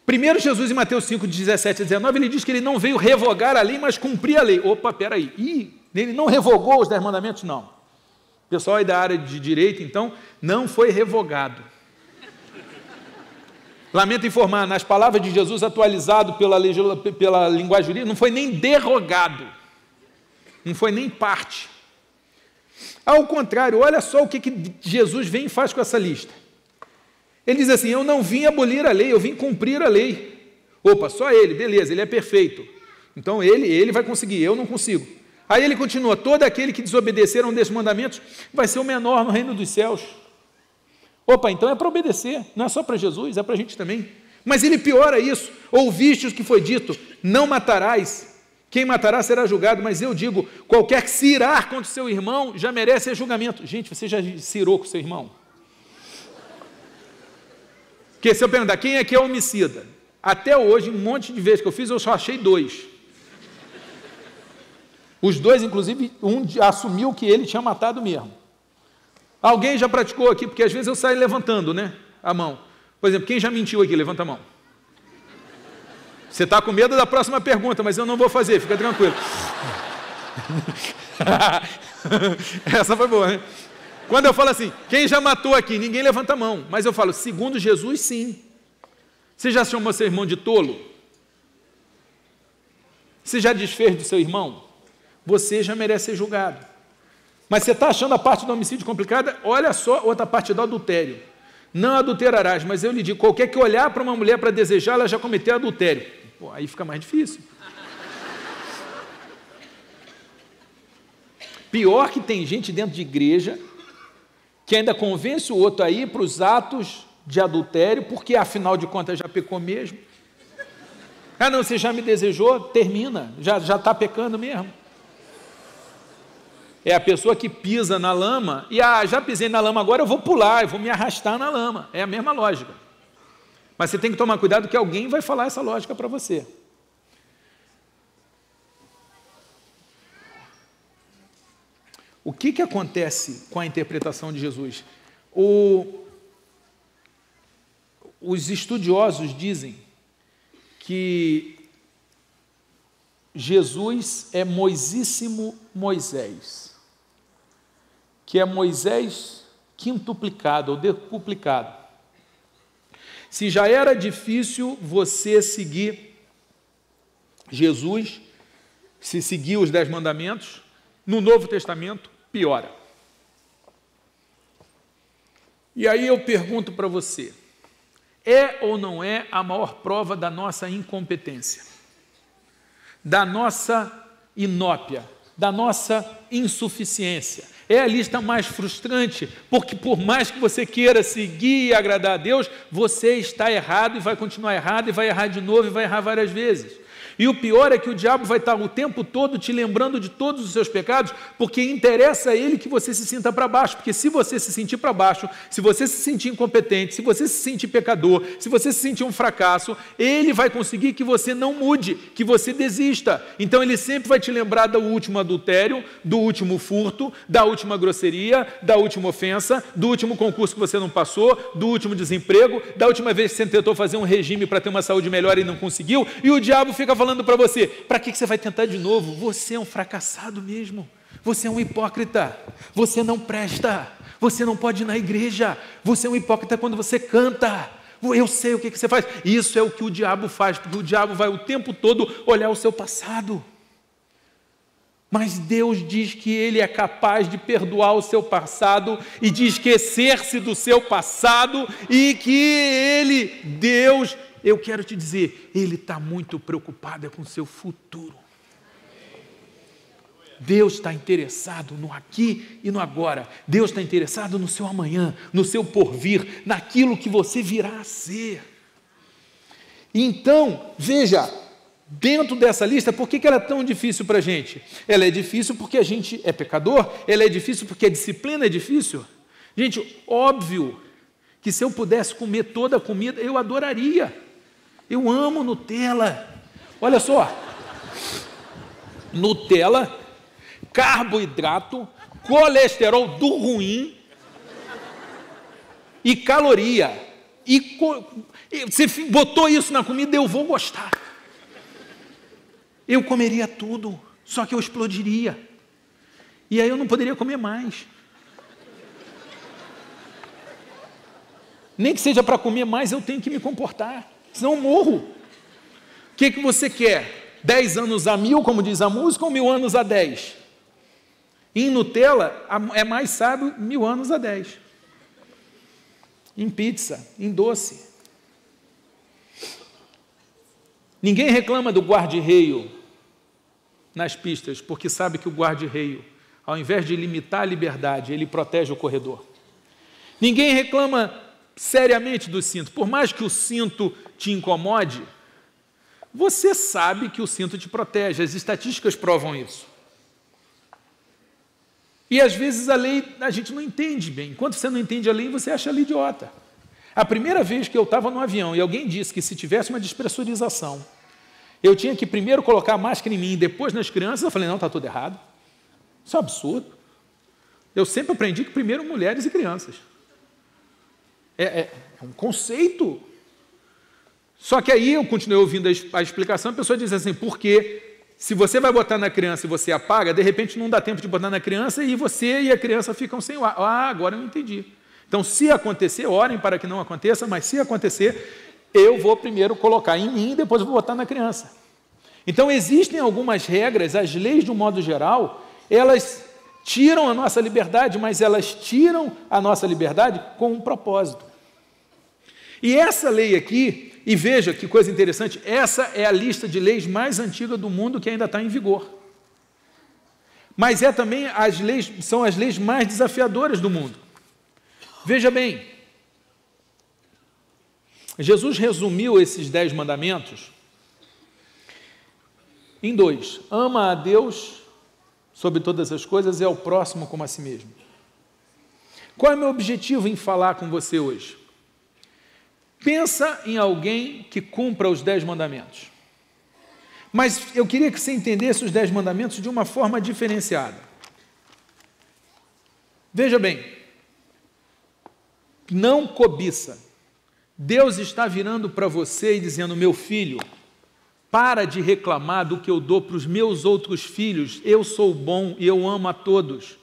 Primeiro, Jesus, em Mateus 5, 17 a 19, ele diz que ele não veio revogar a lei, mas cumprir a lei. Opa, peraí. Ele não revogou os 10 mandamentos? Não. O pessoal aí da área de direito, então, não foi revogado. Lamento informar, nas palavras de Jesus, atualizado pela linguagem jurídica, não foi nem derrogado. Não foi nem parte. Ao contrário, olha só o que Jesus vem e faz com essa lista. Ele diz assim, eu não vim abolir a lei, eu vim cumprir a lei. Opa, só ele, beleza, ele é perfeito. Então ele vai conseguir, eu não consigo. Aí ele continua, todo aquele que desobedecer a um desses mandamentos vai ser o menor no reino dos céus. Opa, então é para obedecer, não é só para Jesus, é para a gente também. Mas ele piora isso, ouviste o que foi dito, não matarás, quem matará será julgado, mas eu digo, qualquer que se irar contra o seu irmão já merece julgamento. Gente, você já se irou com o seu irmão? Porque se eu perguntar, quem é que é homicida? Até hoje, um monte de vezes que eu fiz, eu só achei 2. Os 2, inclusive, um assumiu que ele tinha matado mesmo. Alguém já praticou aqui? Porque às vezes eu saio levantando, né, a mão. Por exemplo, quem já mentiu aqui? Levanta a mão. Você está com medo da próxima pergunta, mas eu não vou fazer, fica tranquilo. Essa foi boa, né? Quando eu falo assim, quem já matou aqui? Ninguém levanta a mão. Mas eu falo, segundo Jesus, sim. Você já chamou seu irmão de tolo? Você já desfez do seu irmão? Você já merece ser julgado. Mas você está achando a parte do homicídio complicada? Olha só outra parte do adultério. Não adulterarás, mas eu lhe digo, qualquer que olhar para uma mulher para desejar, ela já cometeu adultério. Pô, aí fica mais difícil. Pior que tem gente dentro de igreja que ainda convence o outro a ir para os atos de adultério, porque afinal de contas já pecou mesmo. Ah não, você já me desejou? Termina, já está pecando mesmo. É a pessoa que pisa na lama e, já pisei na lama, agora eu vou pular, eu vou me arrastar na lama. É a mesma lógica. Mas você tem que tomar cuidado que alguém vai falar essa lógica para você. O que acontece com a interpretação de Jesus? Os estudiosos dizem que Jesus é Moisíssimo Moisés, que é Moisés quintuplicado ou decuplicado. Se já era difícil você seguir Jesus, se seguir os 10 mandamentos, no Novo Testamento, piora. E aí eu pergunto para você, é ou não é a maior prova da nossa incompetência, da nossa inópia, da nossa insuficiência? É a lista mais frustrante, porque por mais que você queira seguir e agradar a Deus, você está errado e vai continuar errado, e vai errar de novo e vai errar várias vezes. E o pior é que o diabo vai estar o tempo todo te lembrando de todos os seus pecados, porque interessa a ele que você se sinta para baixo, porque se você se sentir para baixo, se você se sentir incompetente, se você se sentir pecador, se você se sentir um fracasso, ele vai conseguir que você não mude, que você desista. Então ele sempre vai te lembrar do último adultério, do último furto, da última grosseria, da última ofensa, do último concurso que você não passou, do último desemprego, da última vez que você tentou fazer um regime para ter uma saúde melhor e não conseguiu, e o diabo fica falando para você, para que você vai tentar de novo? Você é um fracassado mesmo, você é um hipócrita, você não presta, você não pode ir na igreja, você é um hipócrita quando você canta, eu sei o que você faz. Isso é o que o diabo faz, porque o diabo vai o tempo todo olhar o seu passado. Mas Deus diz que Ele é capaz de perdoar o seu passado e de esquecer-se do seu passado, e que Ele, Deus, eu quero te dizer, Ele está muito preocupado com o seu futuro. Deus está interessado no aqui e no agora. Deus está interessado no seu amanhã, no seu porvir, naquilo que você virá a ser. Então, veja, dentro dessa lista, por que ela é tão difícil para a gente? Ela é difícil porque a gente é pecador? Ela é difícil porque a disciplina é difícil? Gente, óbvio que se eu pudesse comer toda a comida, eu adoraria. Eu amo Nutella. Olha só, Nutella, carboidrato, colesterol do ruim e caloria. E você botou isso na comida, eu vou gostar. Eu comeria tudo, só que eu explodiria. E aí eu não poderia comer mais. Nem que seja para comer mais, eu tenho que me comportar, senão eu morro. O que você quer? 10 anos a 1000, como diz a música, ou 1000 anos a 10? Em Nutella, é mais sábio 1000 anos a 10. Em pizza, em doce. Ninguém reclama do guarda-reio nas pistas, porque sabe que o guarda-reio, ao invés de limitar a liberdade, ele protege o corredor. Ninguém reclama seriamente do cinto. Por mais que o cinto te incomode, você sabe que o cinto te protege. As estatísticas provam isso. E às vezes a lei a gente não entende bem. Enquanto você não entende a lei, você acha ela idiota. A primeira vez que eu estava no avião e alguém disse que se tivesse uma despressurização, eu tinha que primeiro colocar a máscara em mim e depois nas crianças, eu falei, não, está tudo errado. Isso é um absurdo. Eu sempre aprendi que primeiro mulheres e crianças. É um conceito. Só que aí eu continuei ouvindo a explicação, a pessoa diz assim, porque se você vai botar na criança e você apaga, de repente não dá tempo de botar na criança e você e a criança ficam sem o ar. Ah, agora eu entendi. Então, se acontecer, orem para que não aconteça, mas se acontecer, eu vou primeiro colocar em mim e depois eu vou botar na criança. Então, existem algumas regras, as leis, de um modo geral, elas tiram a nossa liberdade, mas elas tiram a nossa liberdade com um propósito. E essa lei aqui, e veja que coisa interessante, essa é a lista de leis mais antiga do mundo que ainda está em vigor. Mas é também são as leis mais desafiadoras do mundo. Veja bem, Jesus resumiu esses 10 mandamentos em 2. Ama a Deus sobre todas as coisas e ao próximo como a si mesmo. Qual é o meu objetivo em falar com você hoje? Pensa em alguém que cumpra os 10 mandamentos. Mas eu queria que você entendesse os 10 mandamentos de uma forma diferenciada. Veja bem, não cobiça. Deus está virando para você e dizendo, meu filho, para de reclamar do que eu dou para os meus outros filhos, eu sou bom e eu amo a todos.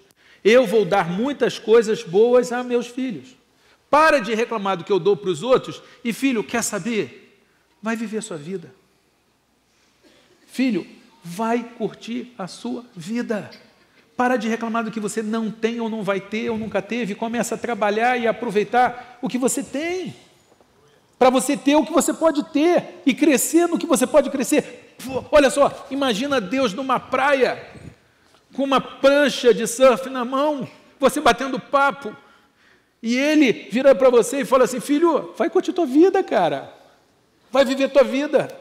Eu vou dar muitas coisas boas a meus filhos. Para de reclamar do que eu dou para os outros e, filho, quer saber? Vai viver a sua vida. Filho, vai curtir a sua vida. Para de reclamar do que você não tem ou não vai ter ou nunca teve. Começa a trabalhar e aproveitar o que você tem. Para você ter o que você pode ter e crescer no que você pode crescer. Olha só, imagina Deus numa praia com uma prancha de surf na mão, você batendo papo. E ele vira para você e fala assim, filho, vai curtir tua vida, cara. Vai viver tua vida.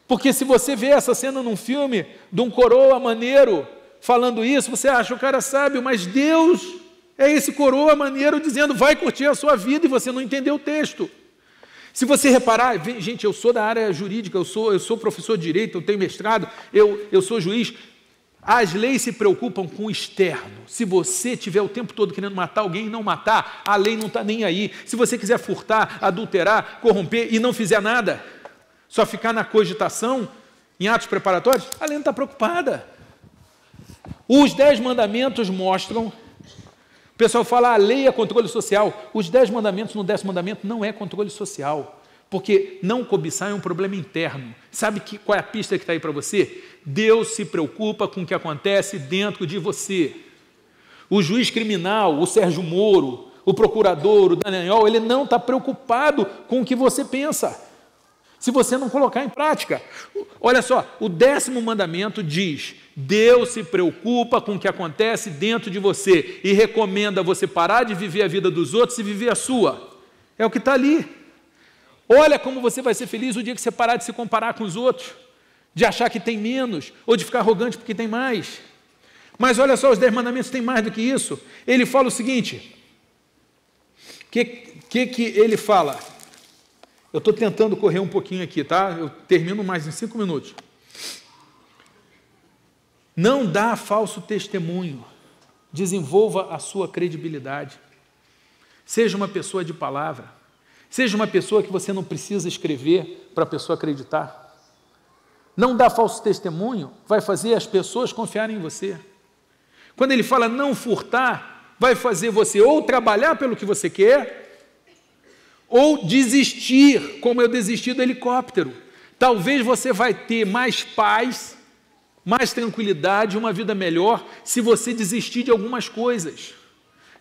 Porque se você vê essa cena num filme de um coroa maneiro falando isso, você acha o cara sábio, mas Deus é esse coroa maneiro dizendo, vai curtir a sua vida, e você não entendeu o texto. Se você reparar, gente, eu sou da área jurídica, eu sou professor de direito, eu tenho mestrado, eu sou juiz. As leis se preocupam com o externo. Se você tiver o tempo todo querendo matar alguém e não matar, a lei não está nem aí. Se você quiser furtar, adulterar, corromper e não fizer nada, só ficar na cogitação, em atos preparatórios, a lei não está preocupada. Os 10 mandamentos mostram, o pessoal fala, a lei é controle social. Os 10 mandamentos, no 10º mandamento, não é controle social. Porque não cobiçar é um problema interno. Sabe qual é a pista que está aí para você? Deus se preocupa com o que acontece dentro de você. O juiz criminal, o Sérgio Moro, o procurador, o Daniel, ele não está preocupado com o que você pensa, se você não colocar em prática. Olha só, o 10º mandamento diz, Deus se preocupa com o que acontece dentro de você e recomenda você parar de viver a vida dos outros e viver a sua. É o que está ali. Olha como você vai ser feliz o dia que você parar de se comparar com os outros, de achar que tem menos, ou de ficar arrogante porque tem mais. Mas olha só, os 10 mandamentos têm mais do que isso. Ele fala o seguinte, que ele fala? Eu estou tentando correr um pouquinho aqui, tá? Eu termino mais em 5 minutos. Não dá falso testemunho, desenvolva a sua credibilidade. Seja uma pessoa de palavra. Seja uma pessoa que você não precisa escrever para a pessoa acreditar. Não dar falso testemunho vai fazer as pessoas confiarem em você. Quando ele fala não furtar, vai fazer você ou trabalhar pelo que você quer, ou desistir, como eu desisti do helicóptero. Talvez você vai ter mais paz, mais tranquilidade, uma vida melhor, se você desistir de algumas coisas.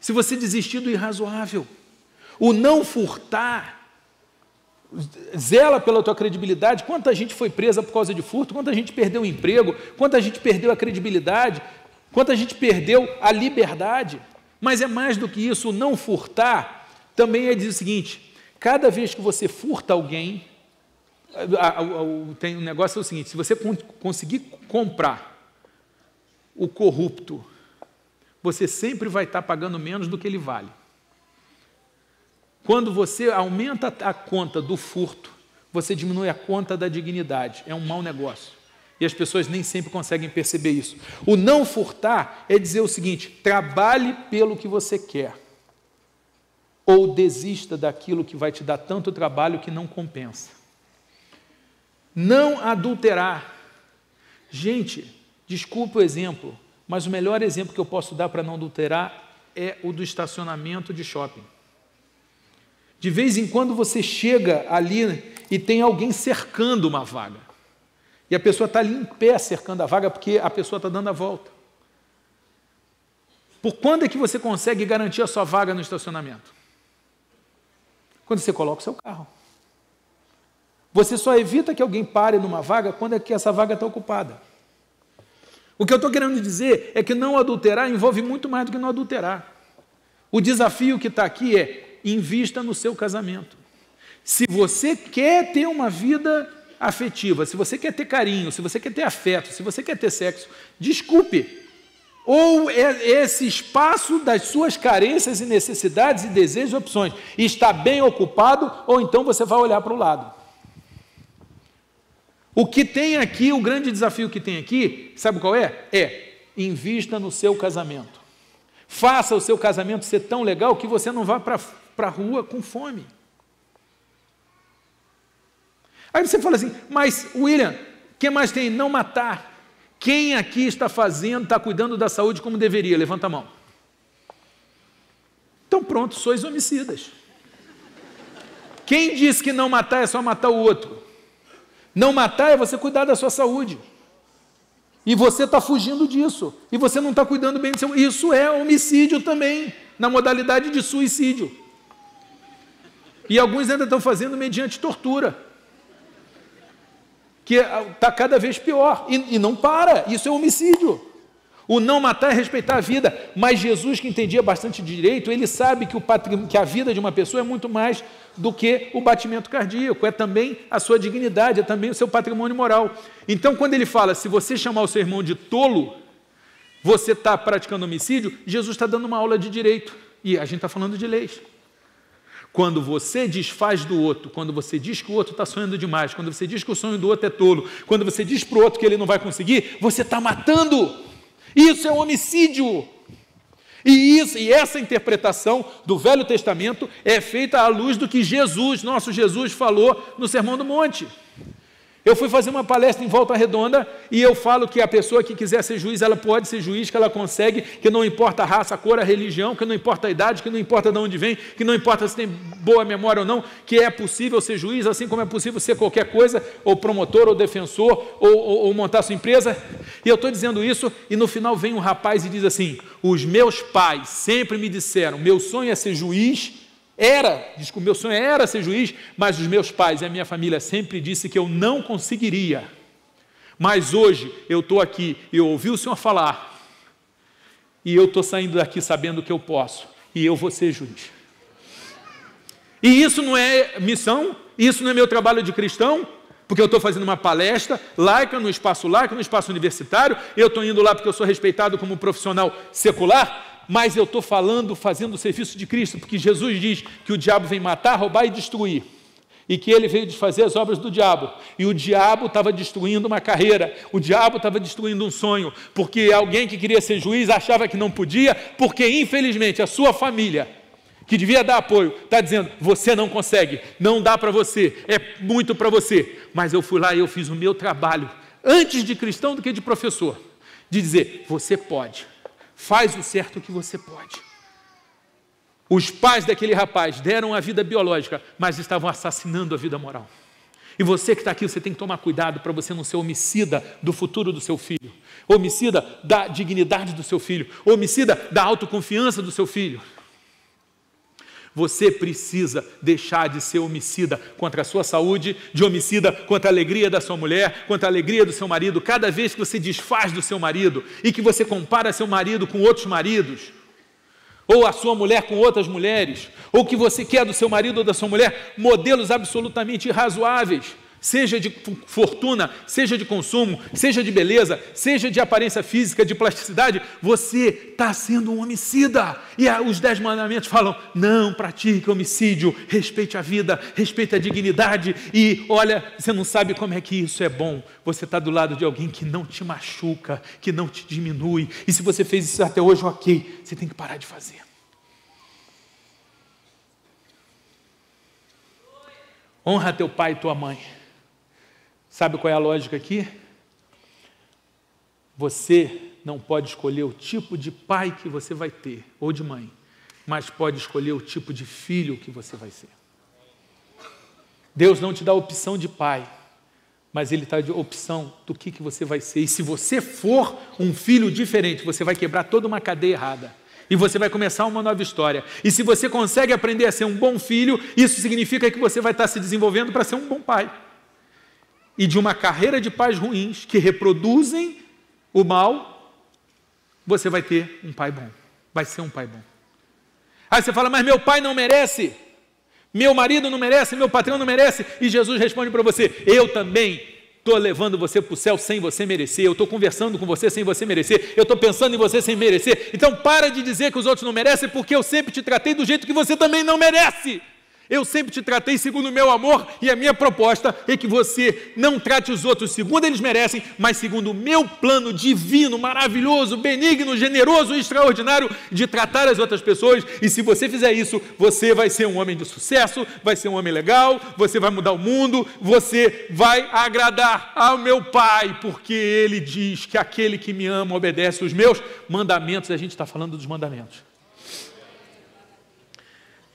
Se você desistir do irrazoável. O não furtar, zela pela tua credibilidade. Quanta gente foi presa por causa de furto, quanta gente perdeu o emprego, quanta gente perdeu a credibilidade, quanta gente perdeu a liberdade. Mas é mais do que isso, o não furtar também é dizer o seguinte, cada vez que você furta alguém, tem um negócio é o seguinte, se você conseguir comprar o corrupto, você sempre vai estar pagando menos do que ele vale. Quando você aumenta a conta do furto, você diminui a conta da dignidade. É um mau negócio. E as pessoas nem sempre conseguem perceber isso. O não furtar é dizer o seguinte: trabalhe pelo que você quer, ou desista daquilo que vai te dar tanto trabalho que não compensa. Não adulterar. Gente, desculpa o exemplo, mas o melhor exemplo que eu posso dar para não adulterar é o do estacionamento de shopping. De vez em quando você chega ali e tem alguém cercando uma vaga. E a pessoa está ali em pé cercando a vaga porque a pessoa está dando a volta. Por quando é que você consegue garantir a sua vaga no estacionamento? Quando você coloca o seu carro. Você só evita que alguém pare numa vaga quando é que essa vaga está ocupada. O que eu estou querendo dizer é que não adulterar envolve muito mais do que não adulterar. O desafio que está aqui é: invista no seu casamento. Se você quer ter uma vida afetiva, se você quer ter carinho, se você quer ter afeto, se você quer ter sexo, desculpe, ou esse espaço das suas carências e necessidades e desejos e opções está bem ocupado, ou então você vai olhar para o lado. O que tem aqui, o grande desafio que tem aqui, sabe qual é? É: invista no seu casamento. Faça o seu casamento ser tão legal que você não vá para a rua com fome. Aí você fala assim: mas William, o que mais tem? Não matar. Quem aqui está cuidando da saúde como deveria? Levanta a mão. Então pronto, sois homicidas. Quem disse que não matar é só matar o outro? Não matar é você cuidar da sua saúde. E você está fugindo disso. E você não está cuidando bem do seu... Isso é homicídio também, na modalidade de suicídio. E alguns ainda estão fazendo mediante tortura, que está cada vez pior, e não para, isso é homicídio. O não matar é respeitar a vida, mas Jesus, que entendia bastante de direito, ele sabe que a vida de uma pessoa é muito mais do que o batimento cardíaco, é também a sua dignidade, é também o seu patrimônio moral. Então, quando ele fala: se você chamar o seu irmão de tolo, você está praticando homicídio, Jesus está dando uma aula de direito, e a gente está falando de leis. Quando você desfaz do outro, quando você diz que o outro está sonhando demais, quando você diz que o sonho do outro é tolo, quando você diz para o outro que ele não vai conseguir, você está matando. Isso é homicídio. E essa interpretação do Velho Testamento é feita à luz do que nosso Jesus, falou no Sermão do Monte. Eu fui fazer uma palestra em Volta Redonda e eu falo que a pessoa que quiser ser juiz, ela pode ser juiz, que ela consegue, que não importa a raça, a cor, a religião, que não importa a idade, que não importa de onde vem, que não importa se tem boa memória ou não, que é possível ser juiz, assim como é possível ser qualquer coisa, ou promotor, ou defensor, ou montar sua empresa. E eu estou dizendo isso e no final vem um rapaz e diz assim: os meus pais sempre me disseram, meu sonho é ser juiz, meu sonho era ser juiz, mas os meus pais e a minha família sempre disse que eu não conseguiria. Mas hoje eu estou aqui e eu ouvi o Senhor falar, e eu estou saindo daqui sabendo que eu posso, e eu vou ser juiz. E isso não é missão, isso não é meu trabalho de cristão, porque eu estou fazendo uma palestra laica, no espaço universitário, eu estou indo lá porque eu sou respeitado como profissional secular, mas eu estou fazendo o serviço de Cristo, porque Jesus diz que o diabo vem matar, roubar e destruir, e que ele veio desfazer as obras do diabo, e o diabo estava destruindo uma carreira, o diabo estava destruindo um sonho, porque alguém que queria ser juiz achava que não podia, porque infelizmente a sua família, que devia dar apoio, está dizendo: você não consegue, não dá para você, é muito para você. Mas eu fui lá e eu fiz o meu trabalho, antes de cristão do que de professor, de dizer: você pode. Faz o certo que você pode. Os pais daquele rapaz deram a vida biológica, mas estavam assassinando a vida moral. E você que está aqui, você tem que tomar cuidado para você não ser homicida do futuro do seu filho, homicida da dignidade do seu filho, homicida da autoconfiança do seu filho. Você precisa deixar de ser homicida contra a sua saúde, de homicida contra a alegria da sua mulher, contra a alegria do seu marido. Cada vez que você desfaz do seu marido e que você compara seu marido com outros maridos, ou a sua mulher com outras mulheres, ou que você quer do seu marido ou da sua mulher modelos absolutamente irrazoáveis, seja de fortuna, seja de consumo, seja de beleza, seja de aparência física, de plasticidade, você está sendo um homicida. E os 10 mandamentos falam, não pratique homicídio, respeite a vida, respeite a dignidade. E olha, você não sabe como é que isso é bom. Você está do lado de alguém que não te machuca, que não te diminui. E se você fez isso até hoje, ok, você tem que parar de fazer. Honra teu pai e tua mãe. Sabe qual é a lógica aqui? Você não pode escolher o tipo de pai que você vai ter, ou de mãe, mas pode escolher o tipo de filho que você vai ser. Deus não te dá a opção de pai, mas Ele está de opção do que você vai ser. E se você for um filho diferente, você vai quebrar toda uma cadeia errada. E você vai começar uma nova história. E se você consegue aprender a ser um bom filho, isso significa que você vai estar se desenvolvendo para ser um bom pai. E de uma carreira de pais ruins, que reproduzem o mal, você vai ter um pai bom. Vai ser um pai bom. Aí você fala, mas meu pai não merece. Meu marido não merece, meu patrão não merece. E Jesus responde para você, eu também estou levando você para o céu sem você merecer. Eu estou conversando com você sem você merecer. Eu estou pensando em você sem merecer. Então para de dizer que os outros não merecem, porque eu sempre te tratei do jeito que você também não merece. Eu sempre te tratei segundo o meu amor, e a minha proposta é que você não trate os outros segundo eles merecem, mas segundo o meu plano divino, maravilhoso, benigno, generoso e extraordinário de tratar as outras pessoas. E se você fizer isso, você vai ser um homem de sucesso, vai ser um homem legal, você vai mudar o mundo, você vai agradar ao meu Pai, porque Ele diz que aquele que me ama obedece os meus mandamentos. A gente está falando dos mandamentos.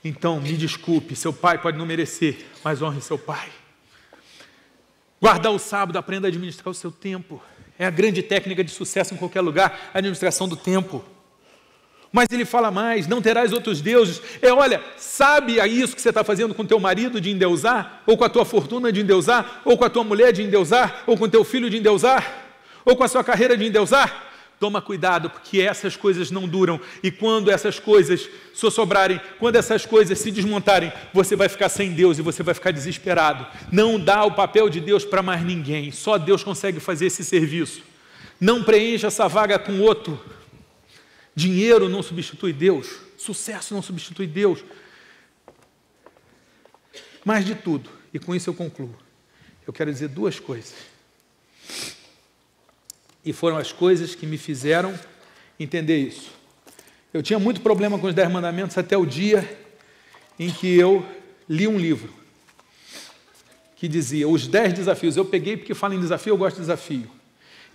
Então, me desculpe, seu pai pode não merecer, mas honre seu pai. Guardar o sábado, aprenda a administrar o seu tempo. É a grande técnica de sucesso em qualquer lugar, a administração do tempo. Mas ele fala mais, não terás outros deuses. Olha, sabe a isso que você está fazendo com teu marido de endeusar? Ou com a tua fortuna de endeusar? Ou com a tua mulher de endeusar? Ou com teu filho de endeusar? Ou com a sua carreira de endeusar? Toma cuidado, porque essas coisas não duram. E quando essas coisas sobrarem, quando essas coisas se desmontarem, você vai ficar sem Deus e você vai ficar desesperado. Não dá o papel de Deus para mais ninguém. Só Deus consegue fazer esse serviço. Não preencha essa vaga com outro. Dinheiro não substitui Deus. Sucesso não substitui Deus. Mais de tudo, e com isso eu concluo, eu quero dizer 2 coisas. E foram as coisas que me fizeram entender isso. Eu tinha muito problema com os 10 mandamentos até o dia em que eu li um livro que dizia os 10 desafios. Eu peguei porque fala em desafio, eu gosto de desafio.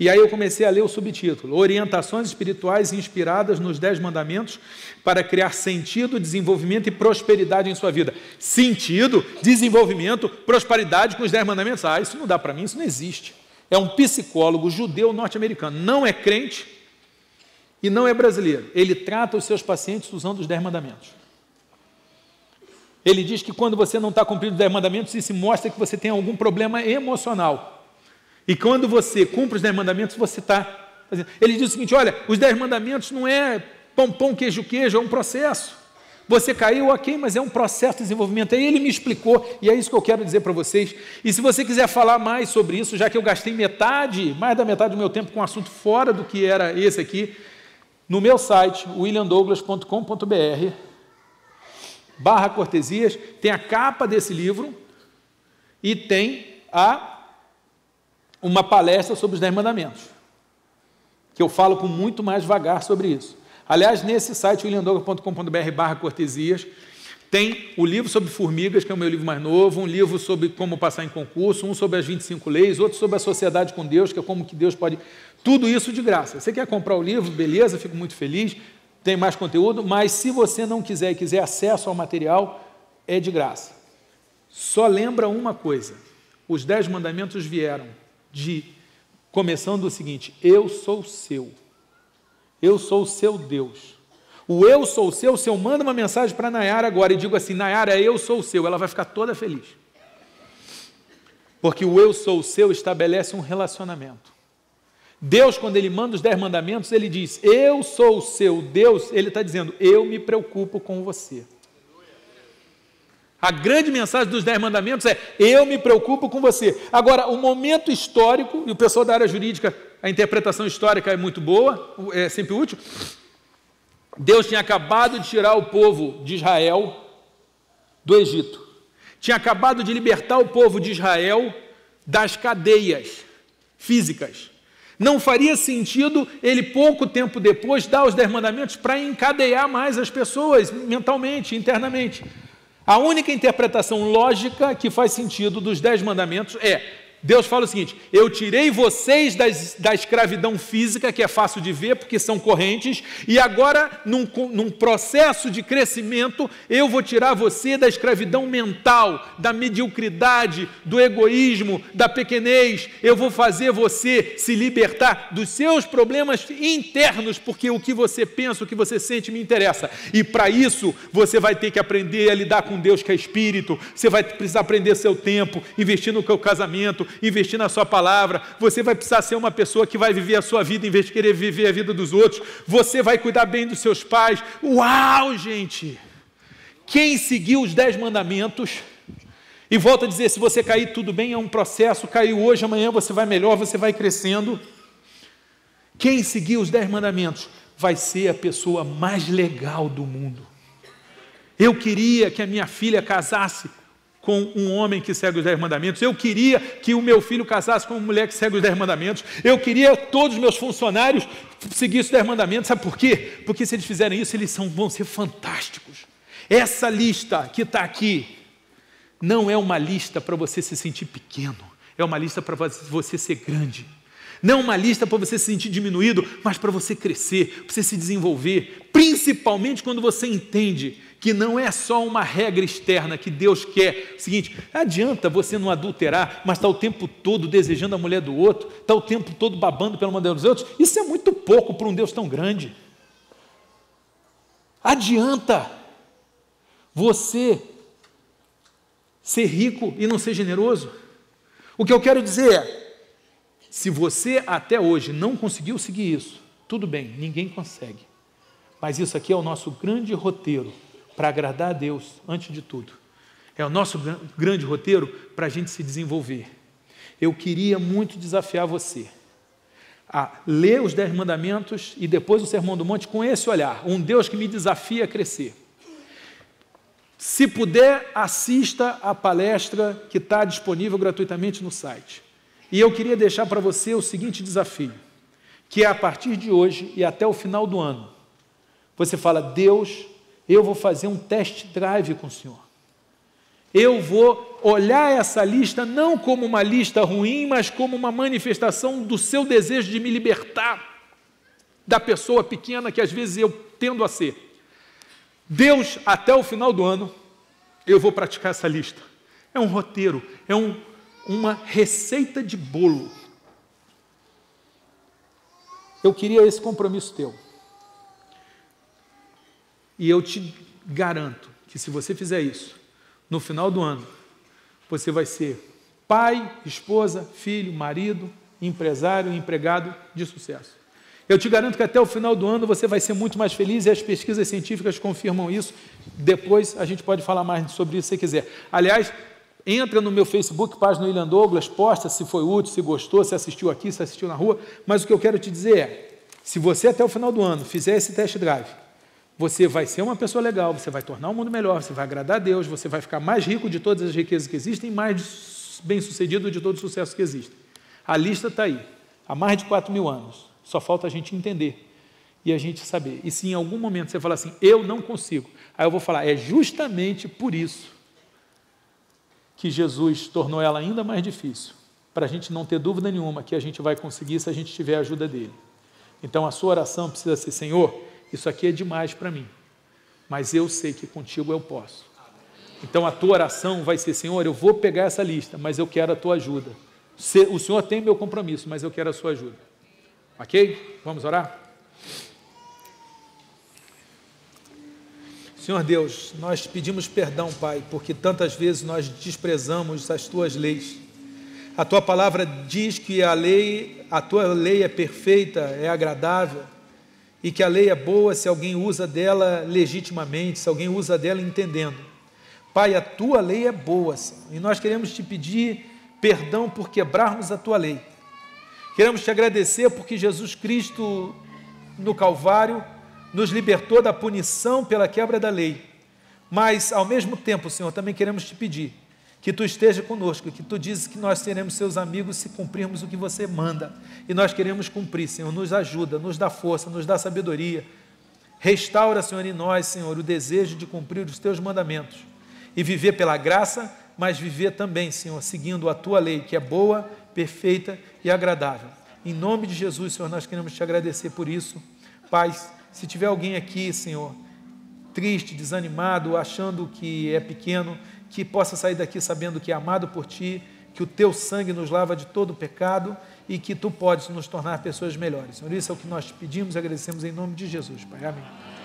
E aí eu comecei a ler o subtítulo, Orientações Espirituais Inspiradas nos 10 Mandamentos para criar sentido, desenvolvimento e prosperidade em sua vida. Sentido, desenvolvimento, prosperidade com os 10 mandamentos? Isso não dá para mim, isso não existe. É um psicólogo judeu norte-americano, não é crente e não é brasileiro. Ele trata os seus pacientes usando os 10 mandamentos. Ele diz que quando você não está cumprindo os 10 mandamentos, isso mostra que você tem algum problema emocional. E quando você cumpre os 10 mandamentos, você está fazendo. Ele diz o seguinte, olha, os 10 mandamentos não é pão, queijo, é um processo. Você caiu, ok, mas é um processo de desenvolvimento. Aí ele me explicou, e é isso que eu quero dizer para vocês. E se você quiser falar mais sobre isso, já que eu gastei mais da metade do meu tempo com um assunto fora do que era esse aqui, no meu site, williamdouglas.com.br/cortesias, tem a capa desse livro e tem uma palestra sobre os 10 mandamentos, que eu falo com muito mais vagar sobre isso. Aliás, nesse site, williamdouglas.com.br/cortesias, tem o livro sobre formigas, que é o meu livro mais novo, um livro sobre como passar em concurso, um sobre as 25 leis, outro sobre a sociedade com Deus, que é como que Deus pode... Tudo isso de graça. Você quer comprar o livro? Beleza, fico muito feliz, tem mais conteúdo, mas se você não quiser e quiser acesso ao material, é de graça. Só lembra uma coisa, os 10 mandamentos vieram começando o seguinte, eu sou seu. Eu sou o seu Deus. O eu sou o seu, se eu mando uma mensagem para a Nayara agora e digo assim, Nayara, eu sou o seu, ela vai ficar toda feliz. Porque o eu sou o seu estabelece um relacionamento. Deus, quando Ele manda os 10 mandamentos, Ele diz, eu sou o seu Deus, Ele está dizendo, eu me preocupo com você. A grande mensagem dos 10 mandamentos é: eu me preocupo com você. Agora, o momento histórico, e o pessoal da área jurídica, a interpretação histórica é muito boa, é sempre útil. Deus tinha acabado de tirar o povo de Israel do Egito. Tinha acabado de libertar o povo de Israel das cadeias físicas. Não faria sentido ele, pouco tempo depois, dar os 10 mandamentos para encadear mais as pessoas mentalmente, internamente. A única interpretação lógica que faz sentido dos 10 mandamentos é: Deus fala o seguinte: eu tirei vocês da escravidão física, que é fácil de ver porque são correntes, e agora, num processo de crescimento, eu vou tirar você da escravidão mental, da mediocridade, do egoísmo, da pequenez. Eu vou fazer você se libertar dos seus problemas internos, porque o que você pensa, o que você sente me interessa. E para isso, você vai ter que aprender a lidar com Deus, que é Espírito. Você vai precisar aprender seu tempo, investir no seu casamento, investir na sua palavra. Você vai precisar ser uma pessoa que vai viver a sua vida em vez de querer viver a vida dos outros. Você vai cuidar bem dos seus pais. Uau, gente! Quem seguiu os 10 mandamentos, e volto a dizer, se você cair, tudo bem, é um processo, caiu hoje, amanhã você vai melhor, você vai crescendo. Quem seguir os 10 mandamentos vai ser a pessoa mais legal do mundo. Eu queria que a minha filha casasse com um homem que segue os 10 mandamentos. Eu queria que o meu filho casasse com uma mulher que segue os 10 mandamentos. Eu queria que todos os meus funcionários seguissem os 10 mandamentos. Sabe por quê? Porque se eles fizerem isso, eles vão ser fantásticos. Essa lista que está aqui não é uma lista para você se sentir pequeno. É uma lista para você ser grande. Não uma lista para você se sentir diminuído, mas para você crescer, para você se desenvolver. Principalmente quando você entende que não é só uma regra externa que Deus quer. Seguinte, adianta você não adulterar, mas está o tempo todo desejando a mulher do outro, está o tempo todo babando pela mulher dos outros. Isso é muito pouco para um Deus tão grande. Adianta você ser rico e não ser generoso? O que eu quero dizer é, se você até hoje não conseguiu seguir isso, tudo bem, ninguém consegue. Mas isso aqui é o nosso grande roteiro para agradar a Deus, antes de tudo. É o nosso grande roteiro para a gente se desenvolver. Eu queria muito desafiar você a ler os 10 mandamentos e depois o Sermão do Monte com esse olhar, um Deus que me desafia a crescer. Se puder, assista a palestra que está disponível gratuitamente no site. E eu queria deixar para você o seguinte desafio, que é a partir de hoje e até o final do ano, você fala: Deus, eu vou fazer um test drive com o Senhor. Eu vou olhar essa lista não como uma lista ruim, mas como uma manifestação do seu desejo de me libertar da pessoa pequena que às vezes eu tendo a ser. Deus, até o final do ano, eu vou praticar essa lista. É um roteiro, é uma receita de bolo. Eu queria esse compromisso teu. E eu te garanto que se você fizer isso, no final do ano, você vai ser pai, esposa, filho, marido, empresário, empregado de sucesso. Eu te garanto que até o final do ano você vai ser muito mais feliz e as pesquisas científicas confirmam isso. Depois a gente pode falar mais sobre isso se quiser. Aliás, entra no meu Facebook, página William Douglas, posta se foi útil, se gostou, se assistiu aqui, se assistiu na rua. Mas o que eu quero te dizer é, se você até o final do ano fizer esse test drive, você vai ser uma pessoa legal, você vai tornar o mundo melhor, você vai agradar a Deus, você vai ficar mais rico de todas as riquezas que existem e mais bem-sucedido de todos os sucessos que existem. A lista está aí, há mais de 4.000 anos. Só falta a gente entender e a gente saber. E se em algum momento você falar assim, eu não consigo, aí eu vou falar, é justamente por isso que Jesus tornou ela ainda mais difícil, para a gente não ter dúvida nenhuma que a gente vai conseguir se a gente tiver a ajuda dele. Então a sua oração precisa ser, Senhor, isso aqui é demais para mim, mas eu sei que contigo eu posso. Então a tua oração vai ser, Senhor, eu vou pegar essa lista, mas eu quero a tua ajuda. O Senhor tem meu compromisso, mas eu quero a sua ajuda. Ok? Vamos orar? Senhor Deus, nós pedimos perdão, Pai, porque tantas vezes nós desprezamos as tuas leis. A tua palavra diz que a tua lei é perfeita, é agradável, e que a lei é boa se alguém usa dela legitimamente, se alguém usa dela entendendo. Pai, a tua lei é boa, Senhor, e nós queremos te pedir perdão por quebrarmos a tua lei. Queremos te agradecer porque Jesus Cristo, no Calvário, nos libertou da punição pela quebra da lei. Mas, ao mesmo tempo, Senhor, também queremos te pedir que tu esteja conosco, que tu dizes que nós seremos seus amigos se cumprirmos o que você manda. E nós queremos cumprir, Senhor, nos ajuda, nos dá força, nos dá sabedoria. Restaura, Senhor, em nós, Senhor, o desejo de cumprir os teus mandamentos e viver pela graça, mas viver também, Senhor, seguindo a tua lei, que é boa, perfeita e agradável. Em nome de Jesus, Senhor, nós queremos te agradecer por isso. Pai, se tiver alguém aqui, Senhor, triste, desanimado, achando que é pequeno, que possa sair daqui sabendo que é amado por Ti, que o Teu sangue nos lava de todo o pecado e que Tu podes nos tornar pessoas melhores. Senhor, isso é o que nós te pedimos e agradecemos em nome de Jesus, Pai. Amém.